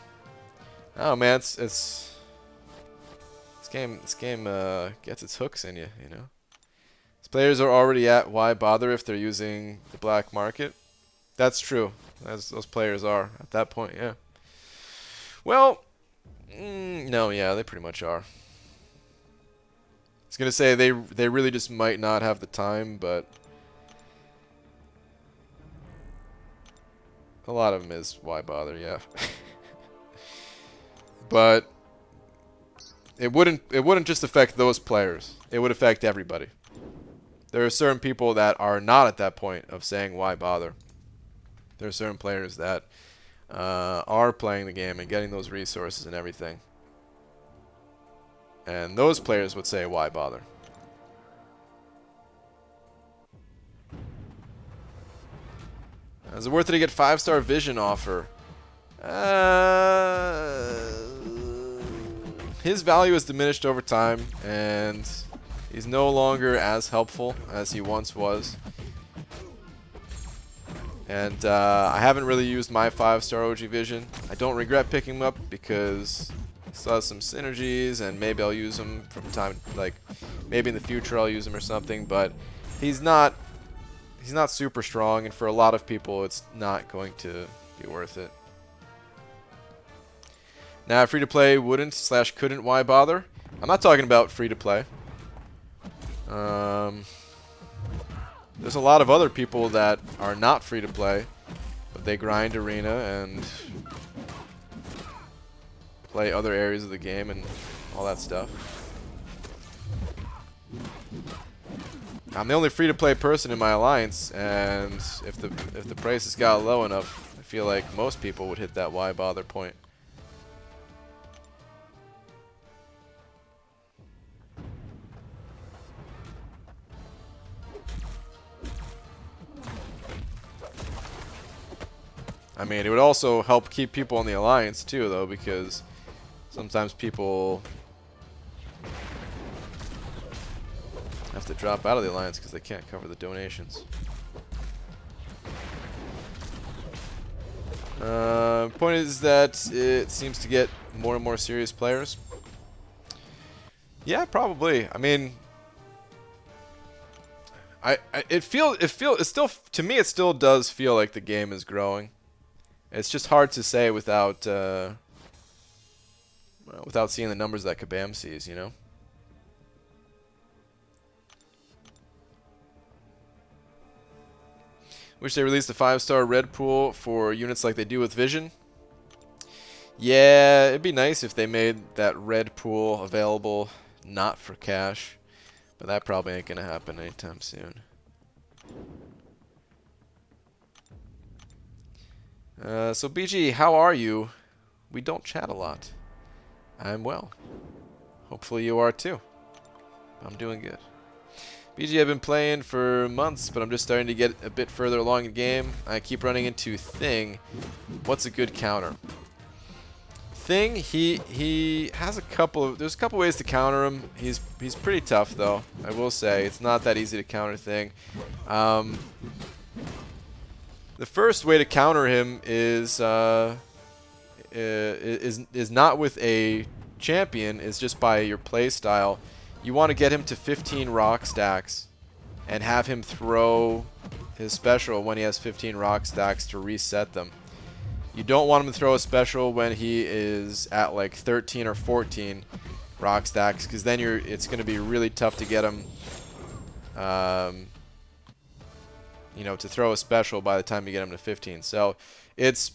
oh man, this game gets its hooks in you, you know. These players are already at why bother if they're using the black market. That's true. As those players are at that point, yeah. Well, no, yeah, they pretty much are. I was gonna say they really just might not have the time, but a lot of them is why bother, yeah. But it wouldn't just affect those players. It would affect everybody. There are certain people that are not at that point of saying why bother. There are certain players that are playing the game and getting those resources and everything. And those players would say, why bother? Is it worth it to get 5-star vision offer? His value has diminished over time, and he's no longer as helpful as he once was. And I haven't really used my 5-star OG vision. I don't regret picking him up because I saw some synergies, and maybe I'll use him from time, like maybe in the future I'll use him or something. But he's not super strong, and for a lot of people, it's not going to be worth it. Now, free to play wouldn't / couldn't. Why bother? I'm not talking about free to play. There's a lot of other people that are not free to play, but they grind arena and play other areas of the game and all that stuff. I'm the only free-to-play person in my alliance, and if the prices got low enough, I feel like most people would hit that why bother point. I mean, it would also help keep people in the alliance too, though, because sometimes people have to drop out of the alliance because they can't cover the donations. Point is that it seems to get more and more serious players. Yeah, probably. I mean, it still, to me, it still does feel like the game is growing. It's just hard to say without seeing the numbers that Kabam sees, you know. Wish they released a 5-star red pool for units like they do with Vision. Yeah, it'd be nice if they made that red pool available not for cash, but that probably ain't gonna happen anytime soon. So BG, how are you? We don't chat a lot. I'm well. Hopefully you are too. I'm doing good. BG, I've been playing for months, but I'm just starting to get a bit further along in the game. I keep running into Thing. What's a good counter? Thing, he has a couple of, there's a couple ways to counter him. He's pretty tough though, I will say. It's not that easy to counter Thing. The first way to counter him is is not with a champion, is just by your play style. You want to get him to 15 rock stacks and have him throw his special when he has 15 rock stacks to reset them. You don't want him to throw a special when he is at like 13 or 14 rock stacks, because then it's going to be really tough to get him you know, to throw a special by the time you get him to 15. So it's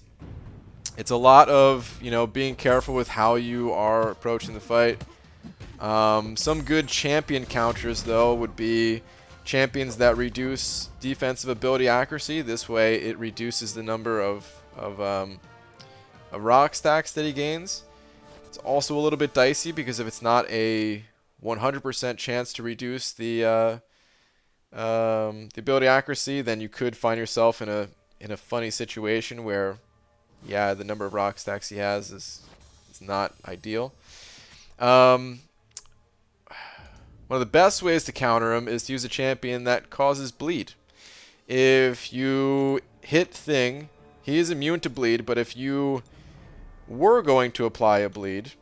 a lot of, you know, being careful with how you are approaching the fight. Some good champion counters, though, would be champions that reduce defensive ability accuracy. This way it reduces the number of rock stacks that he gains. It's also a little bit dicey, because if it's not a 100% chance to reduce the ability accuracy, then you could find yourself in a funny situation where, yeah, the number of rock stacks he has is not ideal. One of the best ways to counter him is to use a champion that causes bleed. If you hit Thing, he is immune to bleed, but if you were going to apply a bleed,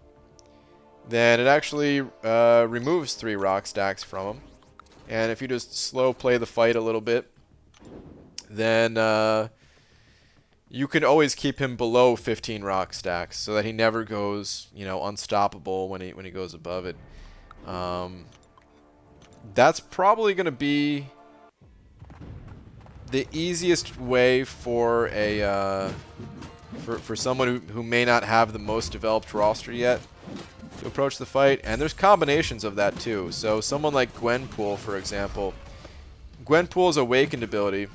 then it actually removes 3 rock stacks from him. And if you just slow play the fight a little bit, then you can always keep him below 15 rock stacks, so that he never goes, you know, unstoppable when he goes above it. That's probably going to be the easiest way for a for someone who may not have the most developed roster yet to approach the fight. And there's combinations of that too. So someone like Gwenpool, for example. Gwenpool's awakened ability,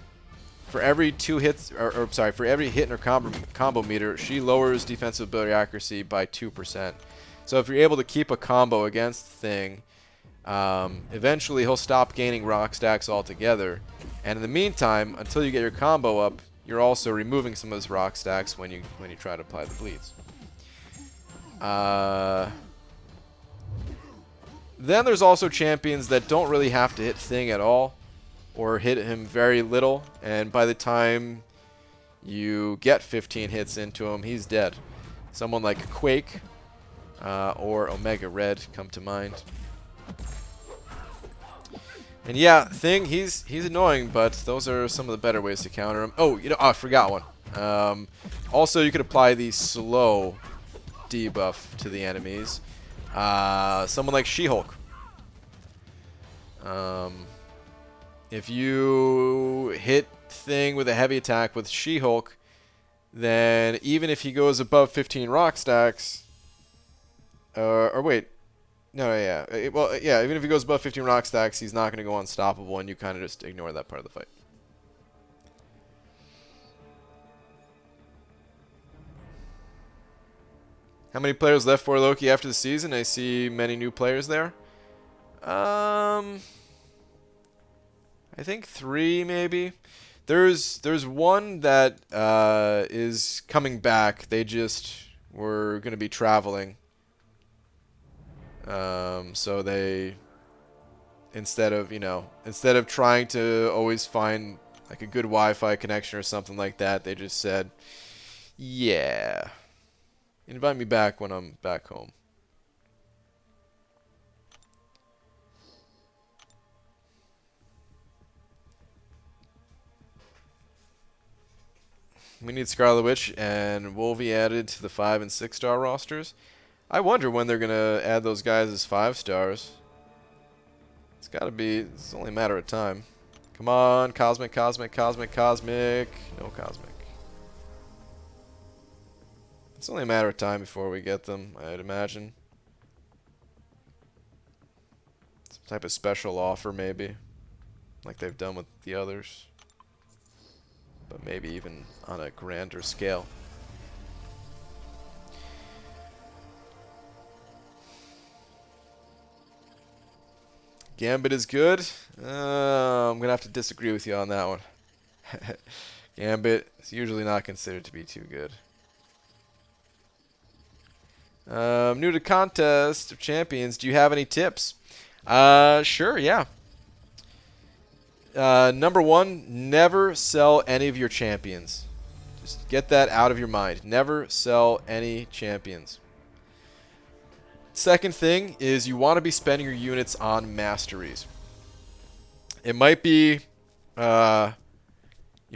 for every 2 hits, or sorry, for every hit in her combo meter, she lowers defensive ability accuracy by 2%. So if you're able to keep a combo against Thing, eventually he'll stop gaining rock stacks altogether. And in the meantime, until you get your combo up, you're also removing some of those rock stacks when you try to apply the bleeds. Then there's also champions that don't really have to hit Thing at all, or hit him very little, and by the time you get 15 hits into him, he's dead. Someone like Quake or Omega Red come to mind. And yeah, Thing, he's annoying, but those are some of the better ways to counter him. Oh, you know, I forgot one. Also, you could apply the slow debuff to the enemies. Someone like She-Hulk. If you hit Thing with a heavy attack with She-Hulk, then even if he goes above 15 rock stacks, or wait, no, yeah, well, yeah, even if he goes above 15 rock stacks, he's not going to go unstoppable, and you kind of just ignore that part of the fight. How many players left for Loki after the season? I see many new players there. I think 3 maybe. There's one that is coming back. They just were going to be traveling. So they, instead of trying to always find like a good Wi-Fi connection or something like that, they just said, yeah, invite me back when I'm back home. We need Scarlet Witch and Wolvie added to the 5- and 6-star rosters. I wonder when they're going to add those guys as 5 stars. It's got to be, it's only a matter of time. Come on, Cosmic, Cosmic, Cosmic, Cosmic. No Cosmic. It's only a matter of time before we get them, I'd imagine. Some type of special offer, maybe. Like they've done with the others. But maybe even on a grander scale. Gambit is good. I'm going to have to disagree with you on that one. Gambit is usually not considered to be too good. New to Contest of Champions, do you have any tips? Sure, yeah. Number 1, never sell any of your champions. Just get that out of your mind. Never sell any champions. Second thing is you want to be spending your units on masteries. It might be, you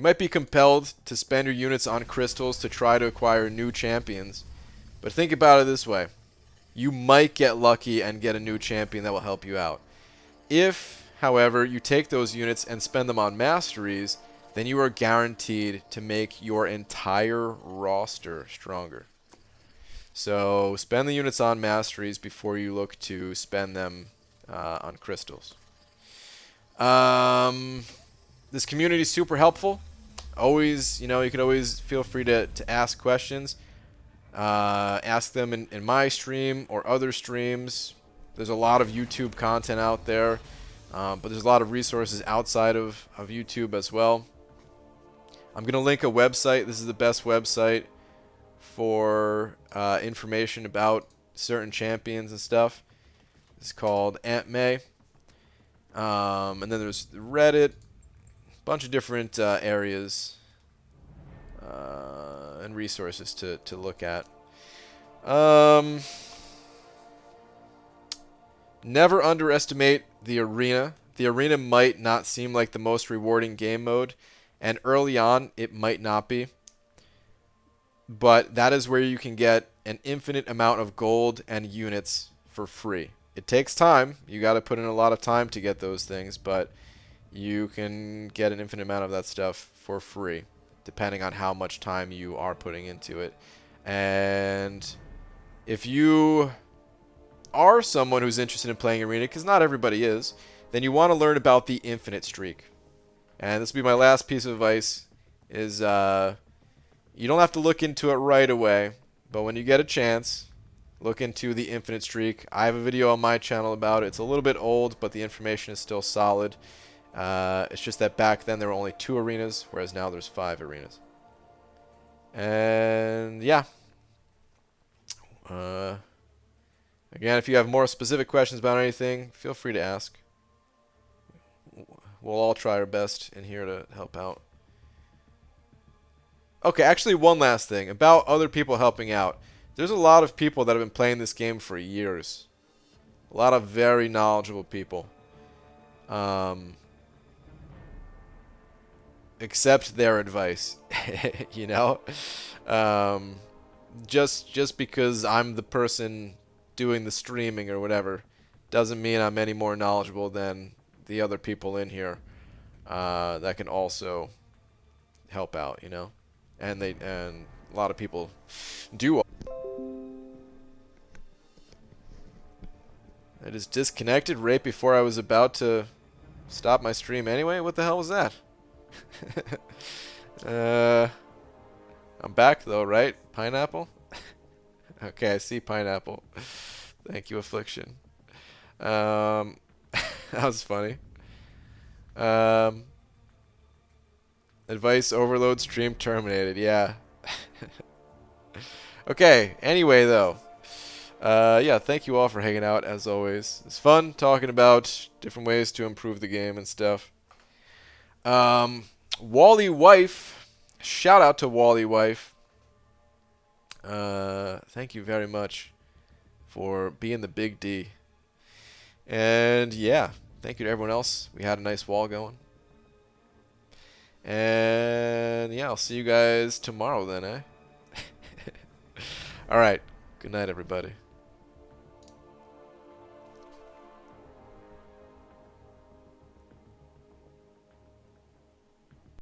might be compelled to spend your units on crystals to try to acquire new champions. But think about it this way. You might get lucky and get a new champion that will help you out. If, however, you take those units and spend them on masteries, then you are guaranteed to make your entire roster stronger. So spend the units on masteries before you look to spend them on crystals. This community is super helpful. Always, you know, you can always feel free to ask questions. Ask them in my stream or other streams. There's a lot of YouTube content out there, but there's a lot of resources outside of YouTube as well. I'm going to link a website. This is the best website for information about certain champions and stuff. It's called Aunt May. And then there's Reddit, a bunch of different areas and resources to look at. Never underestimate the arena. The arena might not seem like the most rewarding game mode, and early on it might not be. But that is where you can get an infinite amount of gold and units for free. It takes time. You got to put in a lot of time to get those things, but you can get an infinite amount of that stuff for free, depending on how much time you are putting into it. And if you are someone who's interested in playing Arena, because not everybody is, then you want to learn about the infinite streak. And this will be my last piece of advice, is you don't have to look into it right away, but when you get a chance, look into the infinite streak. I have a video on my channel about it. It's a little bit old, but the information is still solid. It's just that back then there were only 2 arenas, whereas now there's 5 arenas. And yeah. Again, if you have more specific questions about anything, feel free to ask. We'll all try our best in here to help out. Okay, actually one last thing about other people helping out. There's a lot of people that have been playing this game for years. A lot of very knowledgeable people. Accept their advice, you know? Just because I'm the person doing the streaming or whatever doesn't mean I'm any more knowledgeable than the other people in here that can also help out, you know? And a lot of people do. I just disconnected right before I was about to stop my stream anyway. What the hell was that? I'm back though, right? Pineapple? Okay, I see pineapple. Thank you, Affliction. That was funny. Advice overload stream terminated. Yeah. Okay, anyway though. Yeah, thank you all for hanging out as always. It's fun talking about different ways to improve the game and stuff. Wally Wife. Shout out to Wally Wife. Thank you very much for being the big D. And yeah, thank you to everyone else. We had a nice wall going. And yeah, I'll see you guys tomorrow then, eh? Alright, good night everybody.